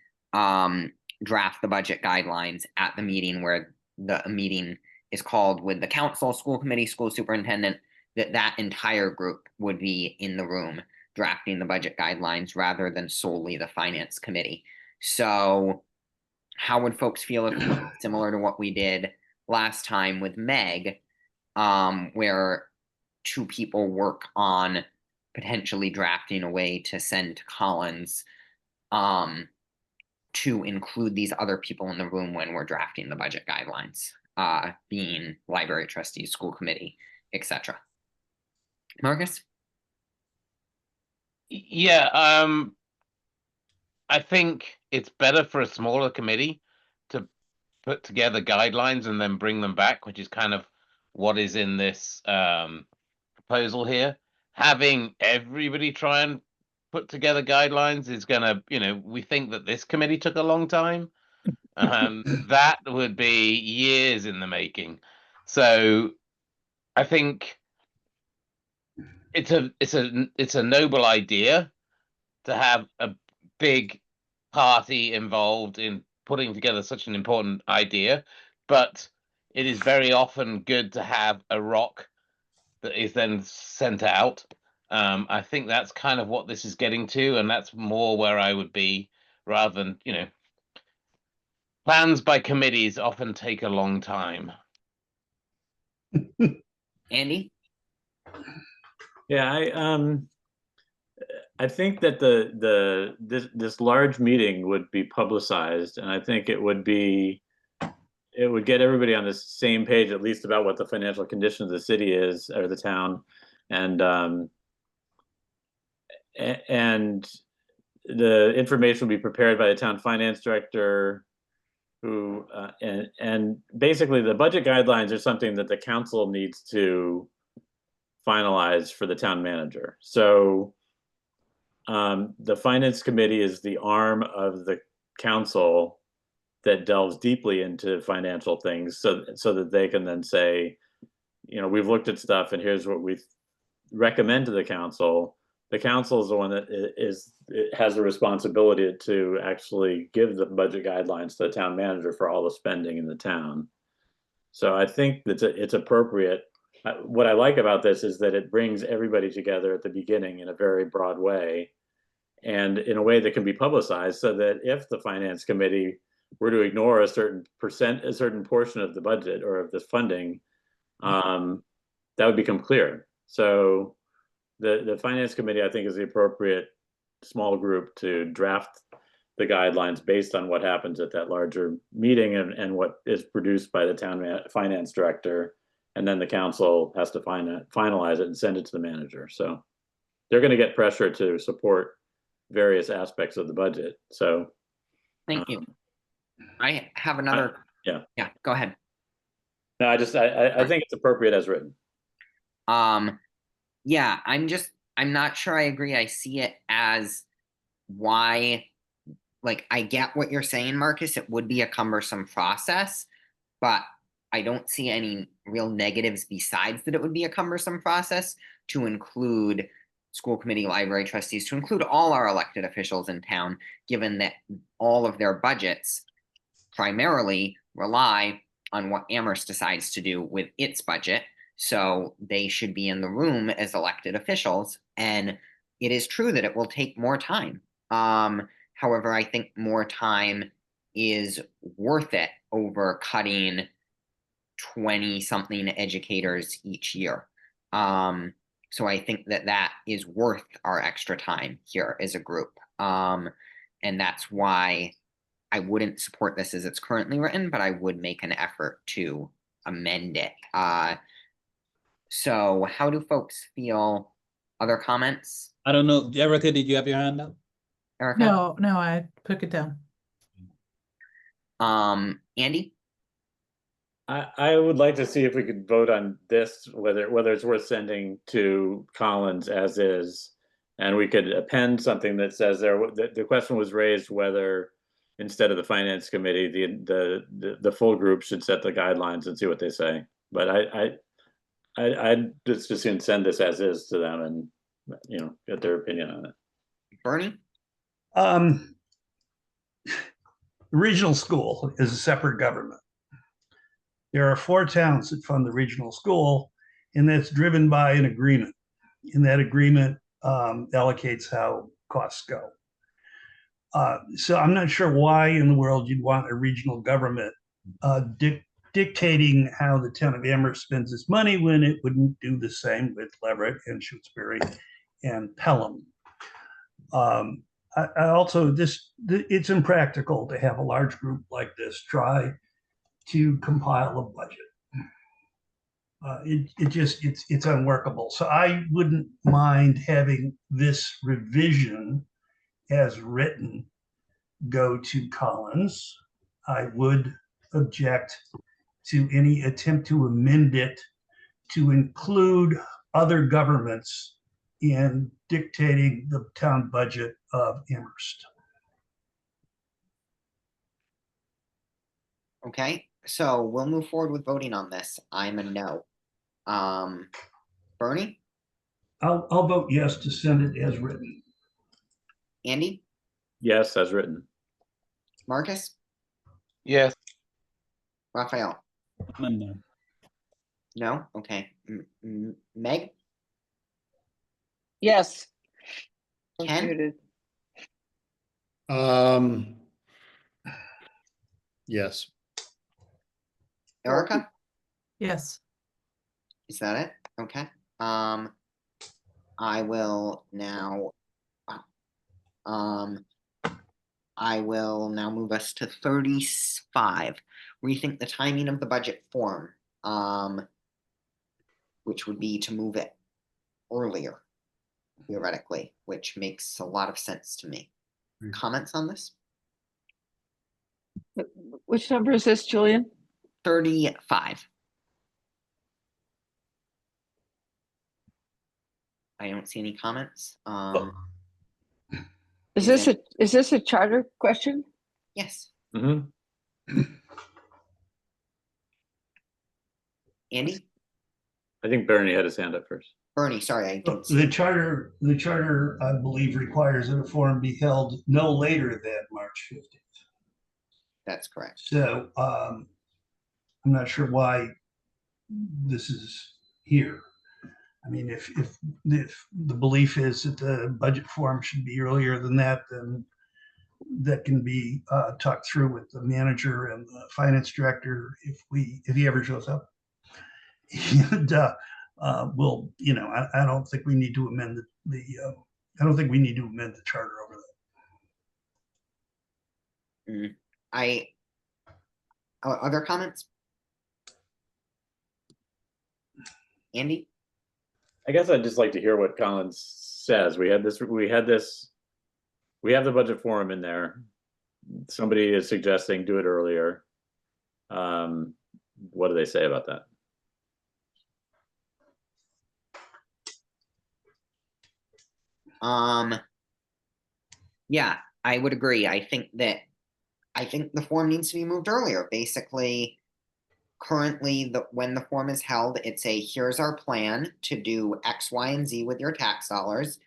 draft the budget guidelines at the meeting where the meeting is called with the council, school committee, school superintendent, that entire group would be in the room drafting the budget guidelines rather than solely the finance committee. So how would folks feel if it was similar to what we did last time with Meg, where 2 people work on potentially drafting a way to send to Collins to include these other people in the room when we're drafting the budget guidelines, being library trustees, school committee, etc. Marcus? Yeah, I think it's better for a smaller committee to put together guidelines and then bring them back, which is kind of what is in this proposal here. Having everybody try and put together guidelines is gonna, we think that this committee took a long time. That would be years in the making. So I think it's a noble idea to have a big party involved in putting together such an important idea, but it is very often good to have a rock that is then sent out. I think that's kind of what this is getting to, and that's more where I would be rather than, plans by committees often take a long time. Andy? Yeah, I think that this large meeting would be publicized, and I think it would get everybody on the same page, at least about what the financial condition of the city is, or the town, and the information will be prepared by the town finance director, who and basically the budget guidelines are something that the council needs to finalize for the town manager. So the finance committee is the arm of the council that delves deeply into financial things, so that they can then say, we've looked at stuff and here's what we recommend to the council the council is the one that it has the responsibility to actually give the budget guidelines to the town manager for all the spending in the town. So I think that it's appropriate. What I like about this is that it brings everybody together at the beginning in a very broad way, and in a way that can be publicized, so that if the finance committee were to ignore a certain portion of the budget or of the funding, that would become clear. So the finance committee, I think, is the appropriate small group to draft the guidelines based on what happens at that larger meeting and what is produced by the town finance director. And then the council has to finalize it and send it to the manager. So they're going to get pressure to support various aspects of the budget. So Thank you. I have another. Yeah. Go ahead. No, I think it's appropriate as written. Yeah, I'm not sure I agree. I see it as why, like, I get what you're saying, Marcus. It would be a cumbersome process, but I don't see any real negatives besides that it would be a cumbersome process to include school committee, library trustees, to include all our elected officials in town, given that all of their budgets primarily rely on what Amherst decides to do with its budget. So they should be in the room as elected officials. And it is true that it will take more time. However, I think more time is worth it over cutting 20-something educators each year. So I think that is worth our extra time here as a group. And that's why I wouldn't support this as it's currently written, but I would make an effort to amend it. So how do folks feel? Other comments? I don't know. Erica, did you have your hand up? Erica? No, I took it down. Andy? I would like to see if we could vote on this, whether it's worth sending to Collins as is, and we could append something that says the question was raised whether instead of the finance committee, the full group should set the guidelines and see what they say. But I'd just as soon send this as is to them and get their opinion on it. Bernie? The regional school is a separate government. There are 4 towns that fund the regional school, and that's driven by an agreement. And that agreement allocates how costs go. So I'm not sure why in the world you'd want a regional government dictating how the town of Amherst spends its money when it wouldn't do the same with Leverett and Shutesbury and Pelham. I also, it's impractical to have a large group like this try to compile a budget. It's unworkable. So I wouldn't mind having this revision as written go to Collins. I would object to any attempt to amend it to include other governments in dictating the town budget of Amherst. Okay, so we'll move forward with voting on this. I'm a no. Bernie? I'll vote yes to send it as written. Andy? Yes, as written. Marcus? Yes. Raphael? No. No? Okay. Meg? Yes. Ken? Muted. Yes. Erica? Yes. Is that it? Okay. I will now move us to 35. Rethink the timing of the budget form, which would be to move it earlier, theoretically, which makes a lot of sense to me. Comments on this? Which number is this, Julian? 35. I don't see any comments. Is this a charter question? Yes. Mm-hmm. Andy? I think Bernie had his hand up first. Bernie, sorry, I didn't see. The charter, I believe, requires that a forum be held no later than March 15th. That's correct. So I'm not sure why this is here. I mean, if the belief is that the budget forum should be earlier than that, then that can be talked through with the manager and the finance director if he ever shows up. And we'll, I don't think we need to amend I don't think we need to amend the charter over that. Other comments? Andy? I guess I'd just like to hear what Collins says. We have the budget forum in there. Somebody is suggesting do it earlier. What do they say about that? Yeah, I would agree. I think the form needs to be moved earlier. Basically, currently, when the form is held, it's here's our plan to do X, Y, and Z with your tax dollars.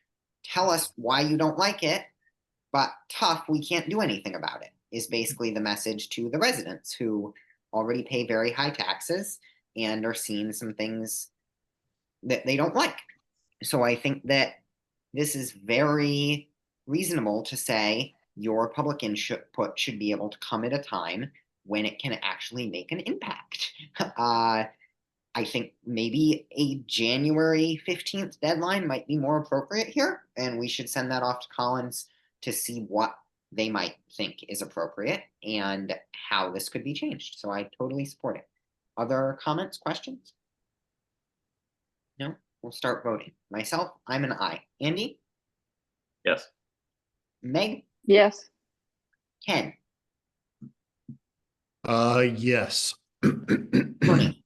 Tell us why you don't like it, but tough, we can't do anything about it, is basically the message to the residents who already pay very high taxes and are seeing some things that they don't like. So I think that this is very reasonable to say your public input should be able to come at a time when it can actually make an impact. I think maybe a January 15th deadline might be more appropriate here, and we should send that off to Collins to see what they might think is appropriate and how this could be changed. So I totally support it. Other comments, questions? No? We'll start voting. Myself, I'm an aye. Andy? Yes. Meg? Yes. Ken? Yes. Bernie?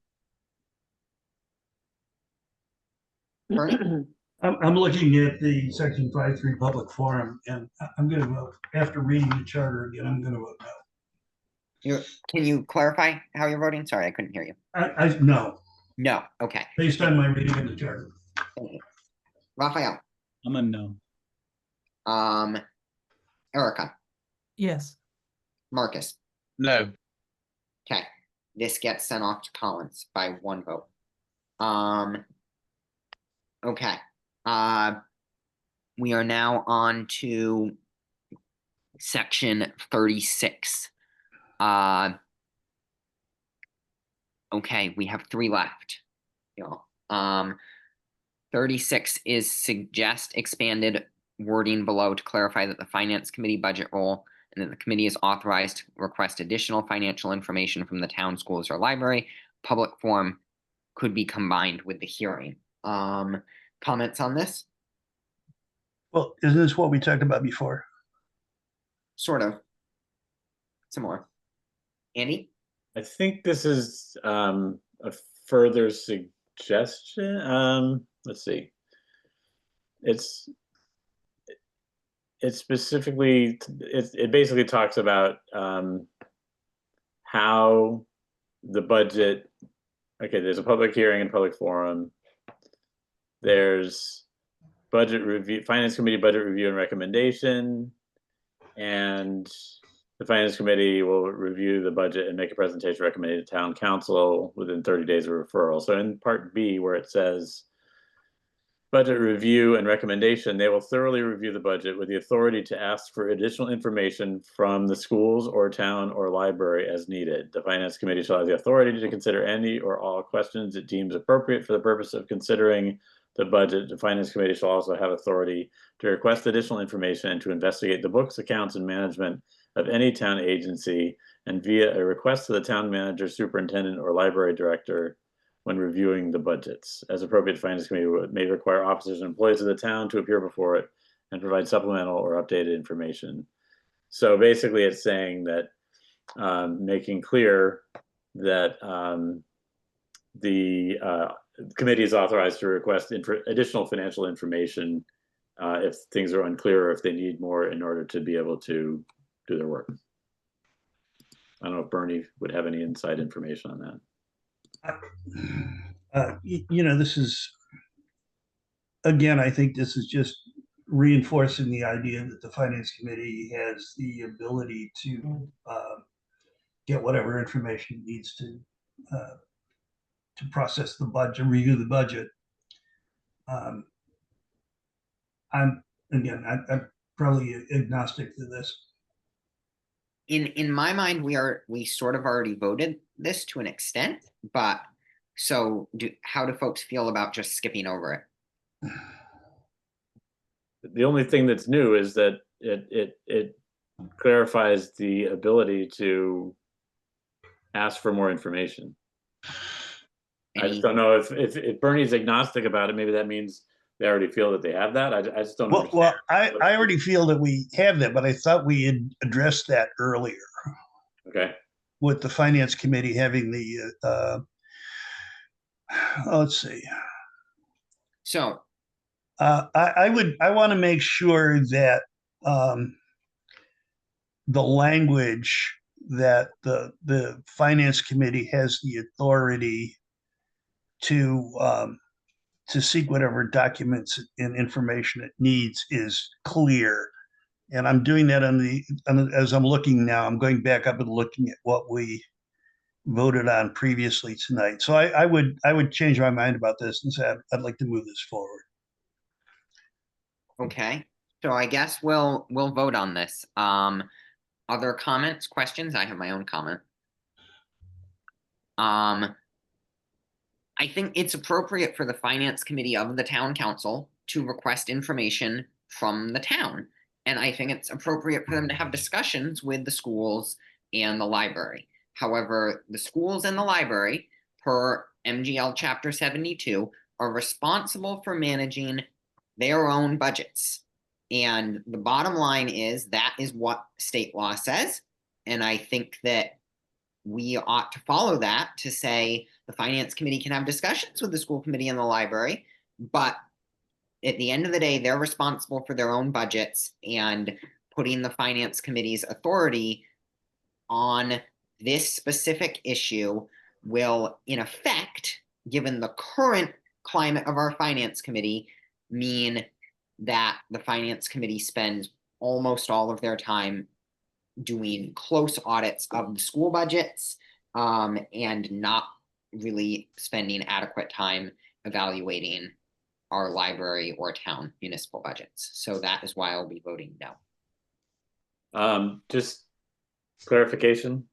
Bernie? I'm looking at the section 5.3 public forum, and I'm going to vote. After reading the charter again, I'm going to vote no. Can you clarify how you're voting? Sorry, I couldn't hear you. No, No. Okay. based on my reading of the charter. Raphael? I'm a no. Erica? Yes. Marcus? No. Okay. This gets sent off to Collins by one vote. Okay. We are now on to section 36. Okay, we have 3 left. 36 is suggest expanded wording below to clarify that the finance committee budget role and that the committee is authorized to request additional financial information from the town, schools, or library. Public forum could be combined with the hearing. Comments on this? Well, isn't this what we talked about before? Sort of. Similar. Andy? I think this is a further suggestion. Let's see. It specifically, it basically talks about how the budget, okay, there's a public hearing and public forum. There's budget review, finance committee budget review and recommendation, and the finance committee will review the budget and make a presentation recommended to town council within 30 days of referral. So in part B, where it says budget review and recommendation, they will thoroughly review the budget with the authority to ask for additional information from the schools or town or library as needed. The finance committee shall have the authority to consider any or all questions it deems appropriate for the purpose of considering the budget. The finance committee shall also have authority to request additional information and to investigate the books, accounts, and management of any town agency, and via a request to the town manager, superintendent, or library director when reviewing the budgets. As appropriate, the finance committee may require officers and employees of the town to appear before it and provide supplemental or updated information. So basically it's saying that making clear that the committee is authorized to request additional financial information if things are unclear or if they need more in order to be able to do their work. I don't know if Bernie would have any inside information on that. This is again, I think this is just reinforcing the idea that the finance committee has the ability to get whatever information it needs to process the budget, review the budget. I'm probably agnostic to this. In my mind, we sort of already voted this to an extent, but so how do folks feel about just skipping over it? The only thing that's new is that it clarifies the ability to ask for more information. I just don't know if Bernie's agnostic about it, maybe that means they already feel that they have that. I just don't Well, understand. I already feel that we have that, but I thought we had addressed that earlier Okay. with the finance committee having the, let's see. So I want to make sure that the language that the finance committee has the authority to seek whatever documents and information it needs is clear. And I'm doing that as I'm looking now, I'm going back up and looking at what we voted on previously tonight. So I would change my mind about this and say I'd like to move this forward. okay, so I guess we'll vote on this. Other comments, questions? I have my own comment. I think it's appropriate for the finance committee of the town council to request information from the town. And I think it's appropriate for them to have discussions with the schools and the library. However, the schools and the library, per MGL Chapter 72, are responsible for managing their own budgets. And the bottom line is that is what state law says. And I think that we ought to follow that to say the finance committee can have discussions with the school committee and the library, but at the end of the day, they're responsible for their own budgets, and putting the finance committee's authority on this specific issue will, in effect, given the current climate of our finance committee, mean that the finance committee spends almost all of their time doing close audits of the school budgets, and not really spending adequate time evaluating our library or town municipal budgets. So that is why I'll be voting no. Just clarification.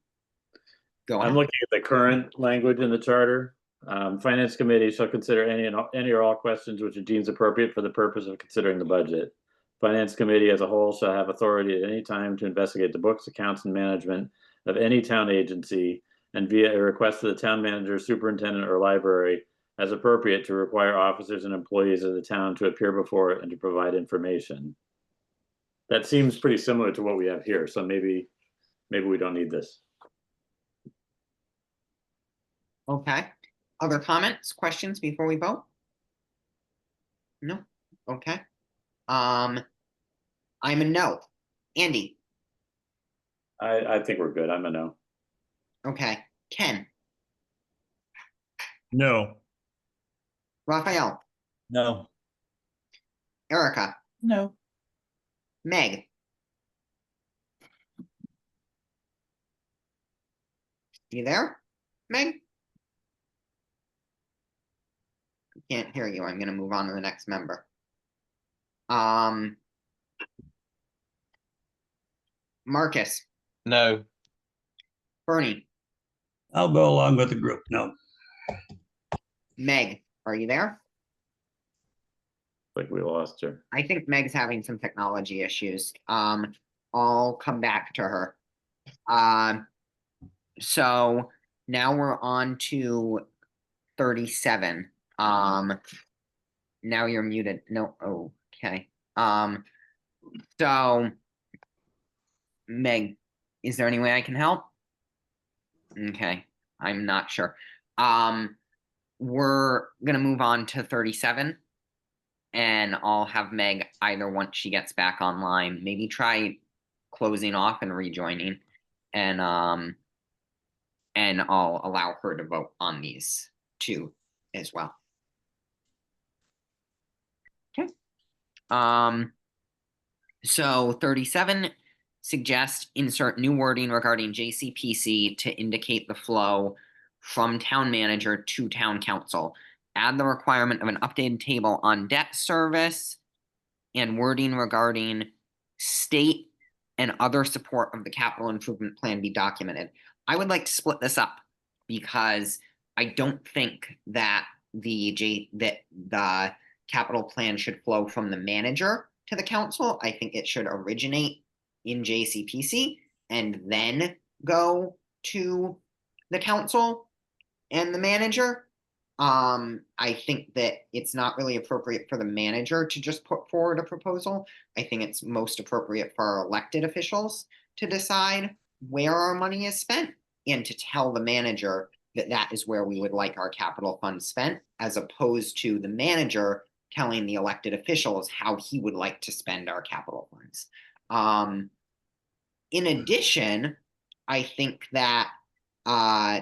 Go I'm on. looking at the current language in the charter. Finance committee shall consider any or all questions which it deems appropriate for the purpose of considering the budget. Finance committee as a whole shall have authority at any time to investigate the books, accounts, and management of any town agency, and via a request to the town manager, superintendent, or library, as appropriate, to require officers and employees of the town to appear before it and to provide information. That seems pretty similar to what we have here, so maybe we don't need this. Okay. Other comments, questions before we vote? No? Okay. I'm a no. Andy? I think we're good. I'm a no. Okay. Ken? No. Raphael? No. Erica? No. Meg? You there, Meg? Can't hear you. I'm gonna move on to the next member. Marcus? No. Bernie? I'll go along with the group. No. Meg, are you there? Like we lost her. I think Meg's having some technology issues. I'll come back to her. So now we're on to 37. Now you're muted. No, okay. So Meg, is there any way I can help? Okay, I'm not sure. We're gonna move on to 37. And I'll have Meg either once she gets back online, maybe try closing off and rejoining, and I'll allow her to vote on these two as well. So 37, suggest insert new wording regarding JCPC to indicate the flow from town manager to town council. Add the requirement of an updated table on debt service and wording regarding state and other support of the capital improvement plan be documented. I would like to split this up because I don't think that the capital plan should flow from the manager to the council. I think it should originate in JCPC and then go to the council and the manager. I think that it's not really appropriate for the manager to just put forward a proposal. I think it's most appropriate for our elected officials to decide where our money is spent and to tell the manager that that is where we would like our capital funds spent, as opposed to the manager telling the elected officials how he would like to spend our capital funds. In addition, I think that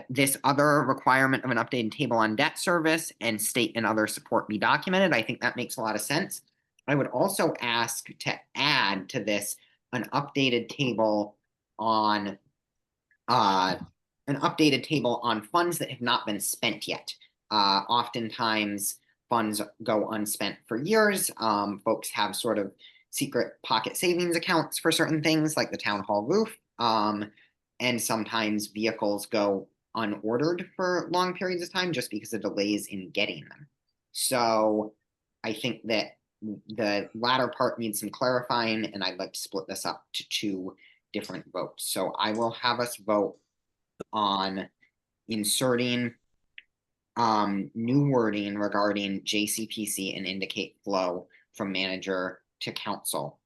this other requirement of an updated table on debt service and state and other support be documented. I think that makes a lot of sense. I would also ask to add to this an updated table on funds that have not been spent yet. Oftentimes funds go unspent for years. Folks have sort of secret pocket savings accounts for certain things like the town hall roof. And sometimes vehicles go unordered for long periods of time just because of delays in getting them. So I think that the latter part needs some clarifying, and I'd like to split this up to 2 different votes. So I will have us vote on inserting new wording regarding JCPC and indicate flow from manager to council.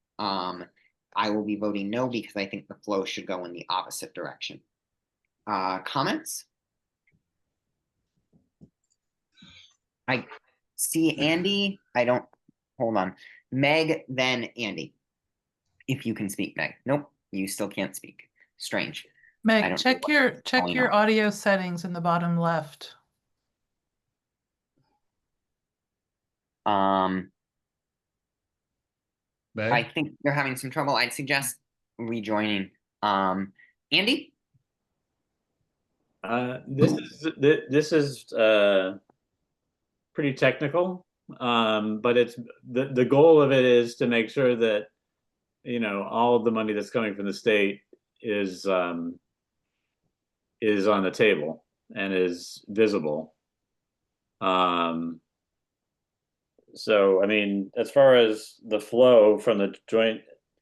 I will be voting no because I think the flow should go in the opposite direction. Comments? I see Andy. Hold on. Meg, then Andy. If you can speak, Meg. Nope, you still can't speak. Strange. I Meg, don't check know what's your going on. audio settings in the bottom left. Meg? I think you're having some trouble. I'd suggest rejoining. Andy? This is pretty technical, but it's the goal of it is to make sure that all of the money that's coming from the state is on the table and is visible. So I mean, as far as the flow from the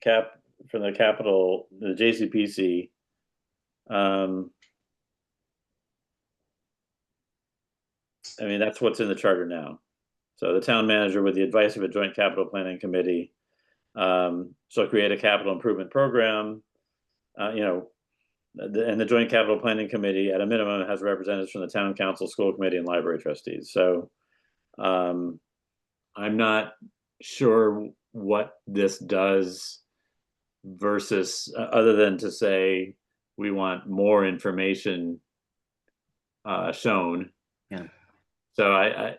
capital, the JCPC, I mean, that's what's in the charter now. So the town manager, with the advice of a joint capital planning committee, shall create a capital improvement program, and the joint capital planning committee at a minimum has representatives from the town council, school committee, and library trustees. So I'm not sure what this does versus other than to say we want more information shown. Yeah. So I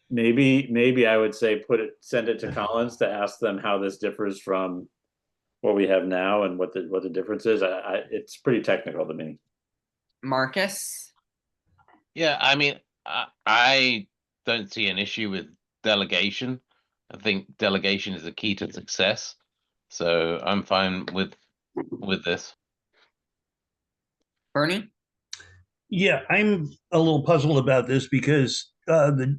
maybe I would say send it to Collins to ask them how this differs from what we have now and what the difference is. It's pretty technical to me. Marcus? Yeah, I mean, I don't see an issue with delegation. I think delegation is the key to success. So I'm fine with this. Bernie? Yeah, I'm a little puzzled about this because the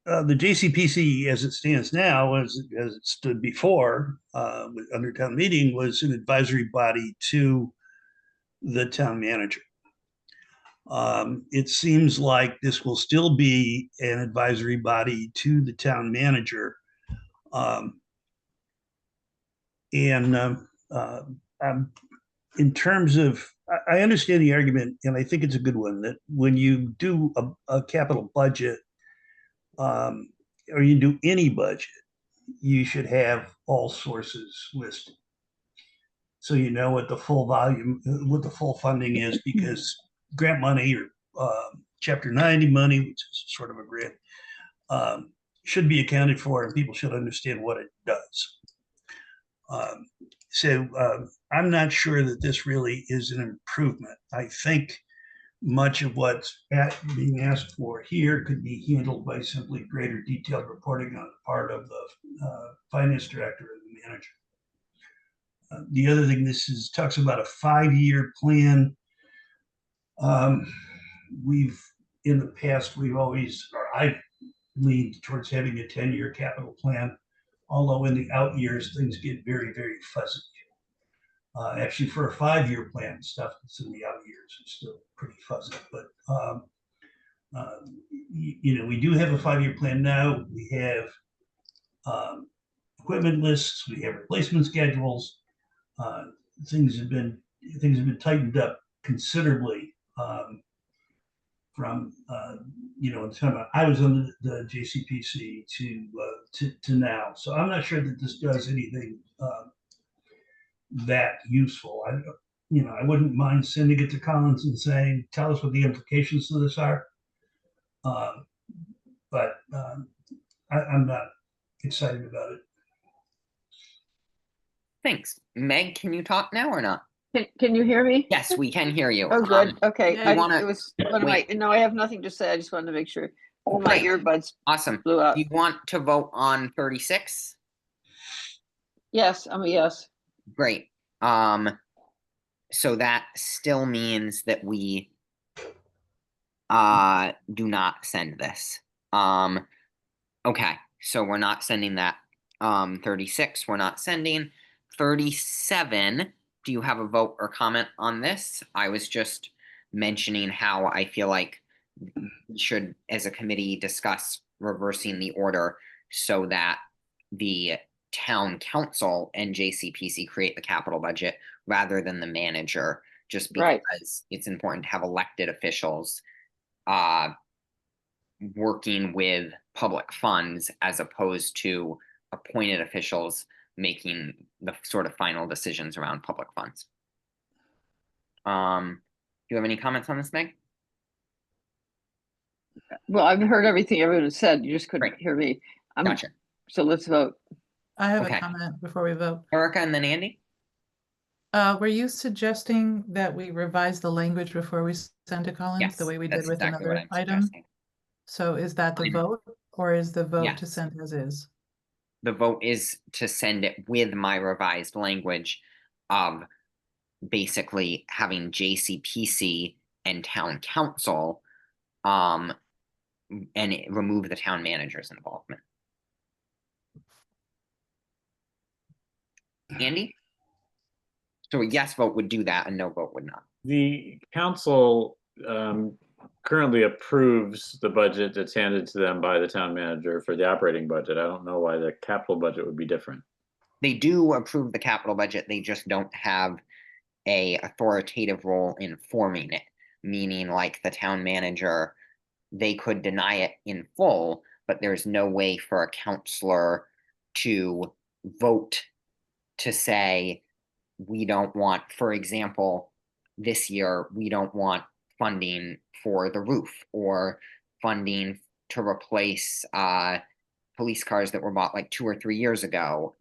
JCPC as it stands now, as it stood before under town meeting, was an advisory body to the town manager. It seems like this will still be an advisory body to the town manager. In terms of, I understand the argument, and I think it's a good one, that when you do a capital budget, or you do any budget, you should have all sources listed. So you know what the full volume, what the full funding is, because grant money or Chapter 90 money, which is sort of a grant, should be accounted for, and people should understand what it does. I'm not sure that this really is an improvement. I think much of what's being asked for here could be handled by simply greater detailed reporting on the part of the finance director and the manager. The other thing, talks about a 5-year plan. In the past, I've leaned towards having a 10-year capital plan, although in the out years, things get very, very fuzzy. Actually, for a 5-year plan, stuff that's in the out years is still pretty fuzzy. But we do have a 5-year plan now. We have equipment lists. We have replacement schedules. Things have been tightened up considerably from the time I was on the JCPC to now. So I'm not sure that this does anything that useful. I wouldn't mind sending it to Collins and saying, tell us what the implications of this are. But I'm not excited about it. Thanks. Meg, can you talk now or not? Can you hear me? Yes, we can hear you. Oh, good. Okay. Yeah, you No, I have nothing to say. I just wanted to make sure. All my Great. earbuds Awesome. blew out. Do you want to vote on 36? Yes, I'm a yes. Great. So that still means that we do not send this. Okay, so we're not sending that. 36, we're not sending. 37, do you have a vote or comment on this? I was just mentioning how I feel like we should, as a committee, discuss reversing the order so that the town council and JCPC create the capital budget rather than the manager, just because Right. it's important to have elected officials working with public funds as opposed to appointed officials making the sort of final decisions around public funds. Do you have any comments on this, Meg? Well, I've heard everything everyone has said. You just couldn't Great. hear me. Gotcha. So let's vote. I have Okay. a comment before we vote. Erica and then Andy? Were you suggesting that we revise the language before we send to Collins, Yes, the way we that's did with exactly what another I'm item? suggesting. So is that the Fine. vote, or is the vote to Yes. send as is? The vote is to send it with my revised language of basically having JCPC and town council and remove the town manager's involvement. Andy? So a yes vote would do that, a no vote would not. The council currently approves the budget that's handed to them by the town manager for the operating budget. I don't know why the capital budget would be different. They do approve the capital budget, they just don't have a authoritative role in forming it, meaning like the town manager, they could deny it in full, but there's no way for a counselor to vote to say, we don't want, for example, this year, we don't want funding for the roof or funding to replace police cars that were bought like 2 or 3 years ago,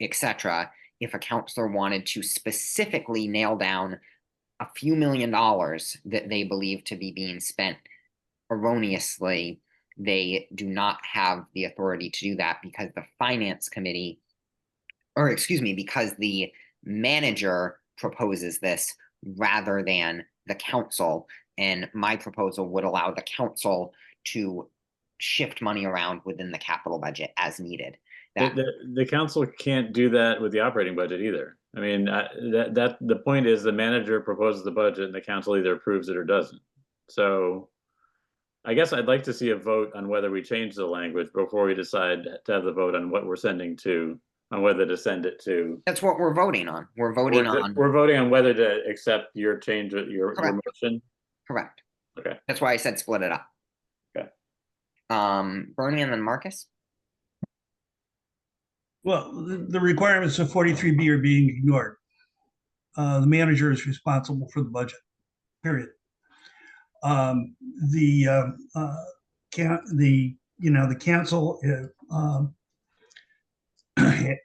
etc. If a counselor wanted to specifically nail down a few $1 million that they believe to be being spent erroneously, they do not have the authority to do that because the finance committee, or excuse me, because the manager proposes this rather than the council. And my proposal would allow the council to shift money around within the capital budget as needed. The council can't do that with the operating budget either. I mean, the point is the manager proposes the budget and the council either approves it or doesn't. So I guess I'd like to see a vote on whether we change the language before we decide to have the vote on what we're sending to, on whether to send it to. That's what we're voting on. We're voting on. We're voting on whether to accept your change with your Correct. motion. Correct. Okay. That's why I said split it up. Okay. Bernie and then Marcus. Well, the requirements of 43B are being ignored. The manager is responsible for the budget, period. The the council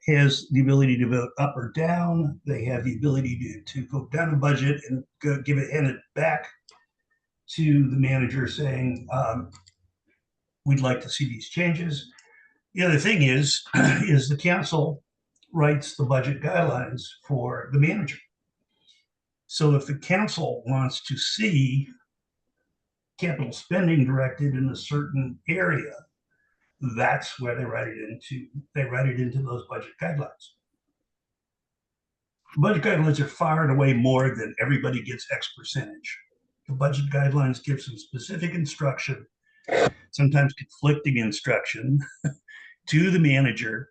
has the ability to vote up or down. They have the ability to vote down a budget and hand it back to the manager saying, we'd like to see these changes. The other thing is the council writes the budget guidelines for the manager. So if the council wants to see capital spending directed in a certain area, that's where they write it into. They write it into those budget guidelines. Budget guidelines are far and away more than everybody gets X percentage. The budget guidelines give some specific instruction, sometimes conflicting instruction, to the manager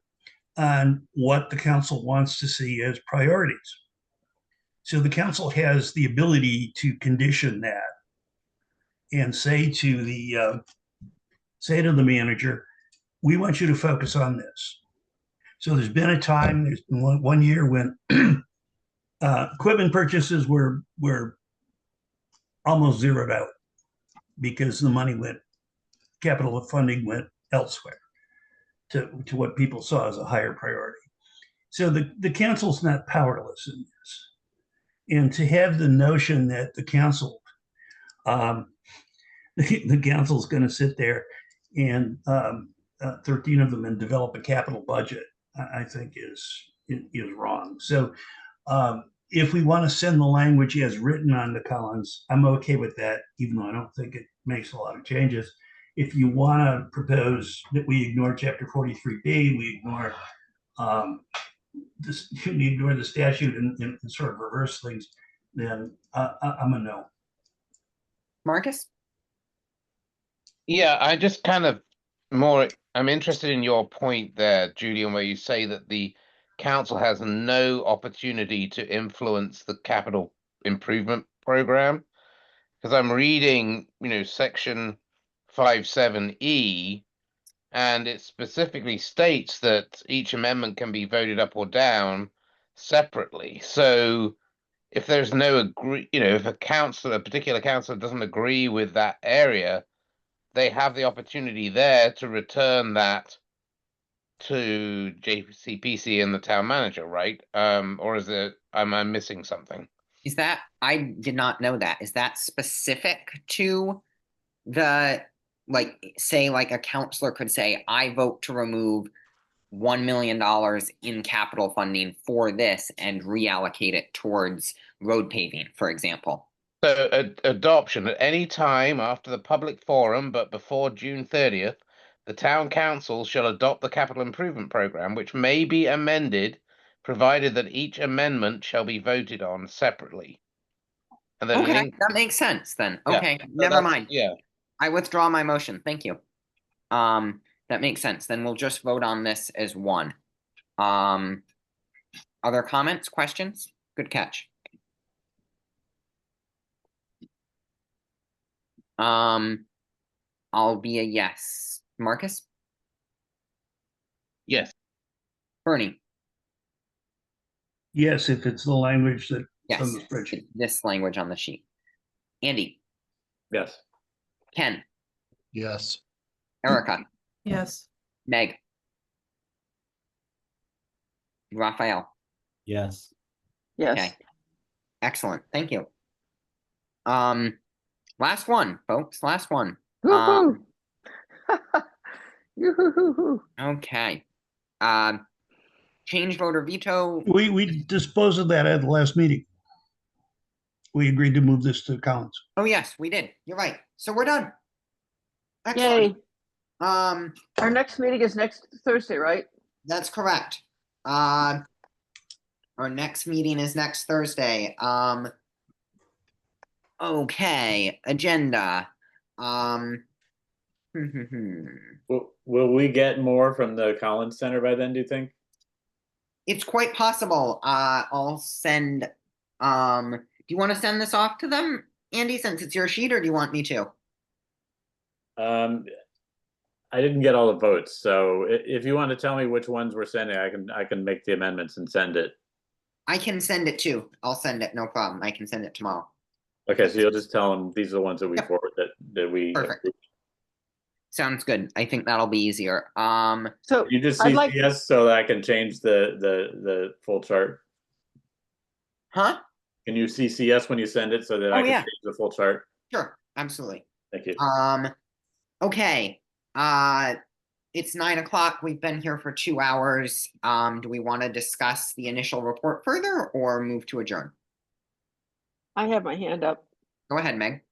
on what the council wants to see as priorities. So the council has the ability to condition that and say to the manager, we want you to focus on this. So there's been a time, there's been one year when equipment purchases were almost zeroed out because the money capital funding went elsewhere to what people saw as a higher priority. So the council's not powerless in this. And to have the notion that the council, the council's going to sit there and 13 of them and develop a capital budget, I think is wrong. So if we want to send the language as written on to Collins, I'm okay with that, even though I don't think it makes a lot of changes. If you want to propose that we ignore Chapter 43B, we ignore the statute and sort of reverse things, then I'm a no. Marcus? Yeah, I just I'm interested in your point there, Julian, where you say that the council has no opportunity to influence the capital improvement program. Because I'm reading, section 57E, and it specifically states that each amendment can be voted up or down separately. So if there's no if a particular councillor doesn't agree with that area, they have the opportunity there to return that to JCPC and the town manager, right? Or is it, am I missing something? Is that, I did not know that. Is that specific to the, say a counselor could say, I vote to remove $1 million in capital funding for this and reallocate it towards road paving, for example? So adoption at any time after the public forum, but before June 30th, the town council shall adopt the capital improvement program, which may be amended, provided that each amendment shall be voted on separately. And then Okay, that makes sense then. Yeah, Okay, so never that's- mind. Yeah. I withdraw my motion. Thank you. That makes sense. Then we'll just vote on this as one. Other comments, questions? Good catch. I'll be a yes. Marcus? Yes. Bernie? Yes, if it's the language that's Yes. on the spreadsheet. This language on the sheet. Andy? Yes. Ken? Yes. Erica? Yes. Meg? Raphael? Yes. Yes. Okay. Excellent. Thank you. Last one, folks. Last one. Woo-hoo. Yoo-hoo-hoo-hoo. Okay. Change voter veto. We disposed of that at the last meeting. We agreed to move this to Collins. Oh, yes, we did. You're right. So we're done. Yay. Excellent. Our next meeting is next Thursday, right? That's correct. Our next meeting is next Thursday. Okay, agenda. Will we get more from the Collins Center by then, do you think? It's quite possible. I'll send, do you want to send this off to them, Andy, since it's your sheet, or do you want me to? I didn't get all the votes, so if you want to tell me which ones we're sending, I can make the amendments and send it. I can send it too. I'll send it, no problem. I can send it tomorrow. Okay, so you'll just tell them these are the ones that we Yep. forward that we. Perfect. Sounds good. I think that'll be easier. So You just I'd like, CCS so that I can change the full chart. huh? Can you CCS when you send it so that I Oh, can yeah. change the full chart? Sure, absolutely. Thank you. Okay, it's 9 o'clock. We've been here for 2 hours. Do we want to discuss the initial report further or move to adjourn? I have my hand up. Go ahead, Meg.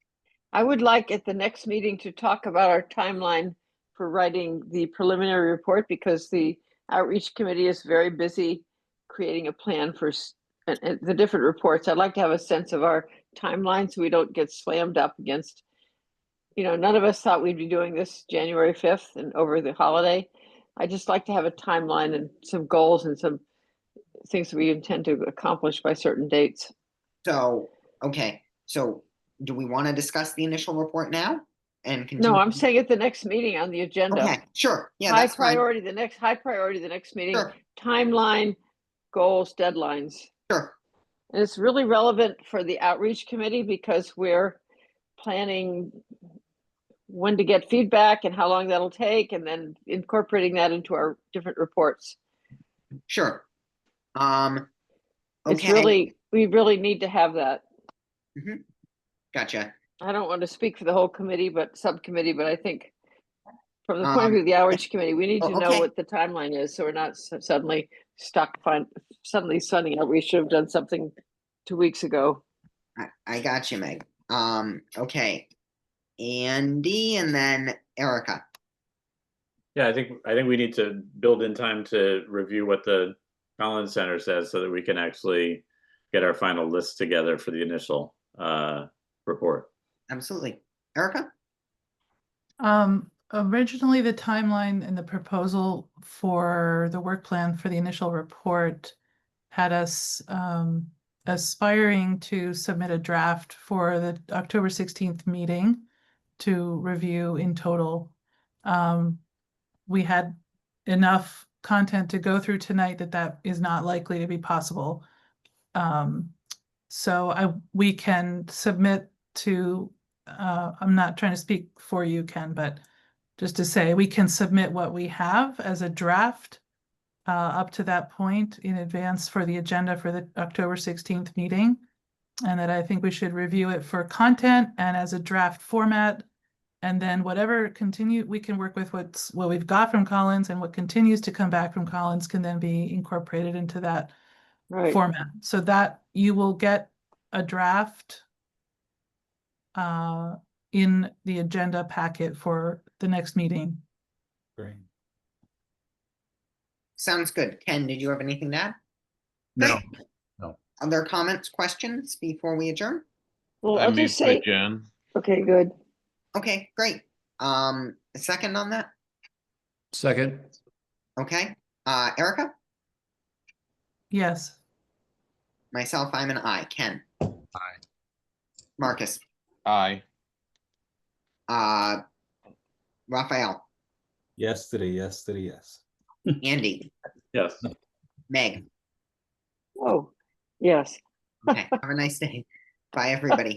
I would like at the next meeting to talk about our timeline for writing the preliminary report because the outreach committee is very busy creating a plan for the different reports. I'd like to have a sense of our timeline so we don't get slammed up against, none of us thought we'd be doing this January 5th and over the holiday. I just like to have a timeline and some goals and some things we intend to accomplish by certain dates. So, okay, so do we want to discuss the initial report now? And continue? No, I'm saying at the next meeting on the agenda. Okay, sure. Yeah, High that's fine. priority, the next meeting, Sure, timeline, goals, deadlines. sure. And it's really relevant for the outreach committee because we're planning when to get feedback and how long that'll take, and then incorporating that into our different reports. Sure. It's Okay. we really need to have that. Gotcha. I don't want to speak for the whole committee, but subcommittee, but I think from the point of view of the outreach committee, we need to know okay. what the timeline is, so we're not suddenly stuck, suddenly out we should have done something 2 weeks ago. I got you, Meg. Okay. Andy and then Erica. Yeah, I think we need to build in time to review what the Collins Center says so that we can actually get our final list together for the initial report. Absolutely. Erica? Originally, the timeline and the proposal for the work plan for the initial report had us aspiring to submit a draft for the October 16th meeting to review in total. We had enough content to go through tonight that is not likely to be possible. So we can submit to, I'm not trying to speak for you, Ken, but just to say, we can submit what we have as a draft up to that point in advance for the agenda for the October 16th meeting. And that I think we should review it for content and as a draft format. And then whatever we can work with what we've got from Collins, and what continues to come back from Collins can then be incorporated into that format. So that you will get a draft in the agenda packet for the next meeting. Great. Sounds good. Ken, did you have anything to add? No. Great. No. Other comments, questions before we adjourn? Well, I'll just say, okay, good. Okay, great. A second on that? Second. Okay. Erica? Yes. Myself, I'm an I. Ken? Aye. Marcus? Aye. Raphael? Yes to the yes to the yes. Andy? Yes. Meg? Oh, yes. Okay, have a nice day. Bye, everybody.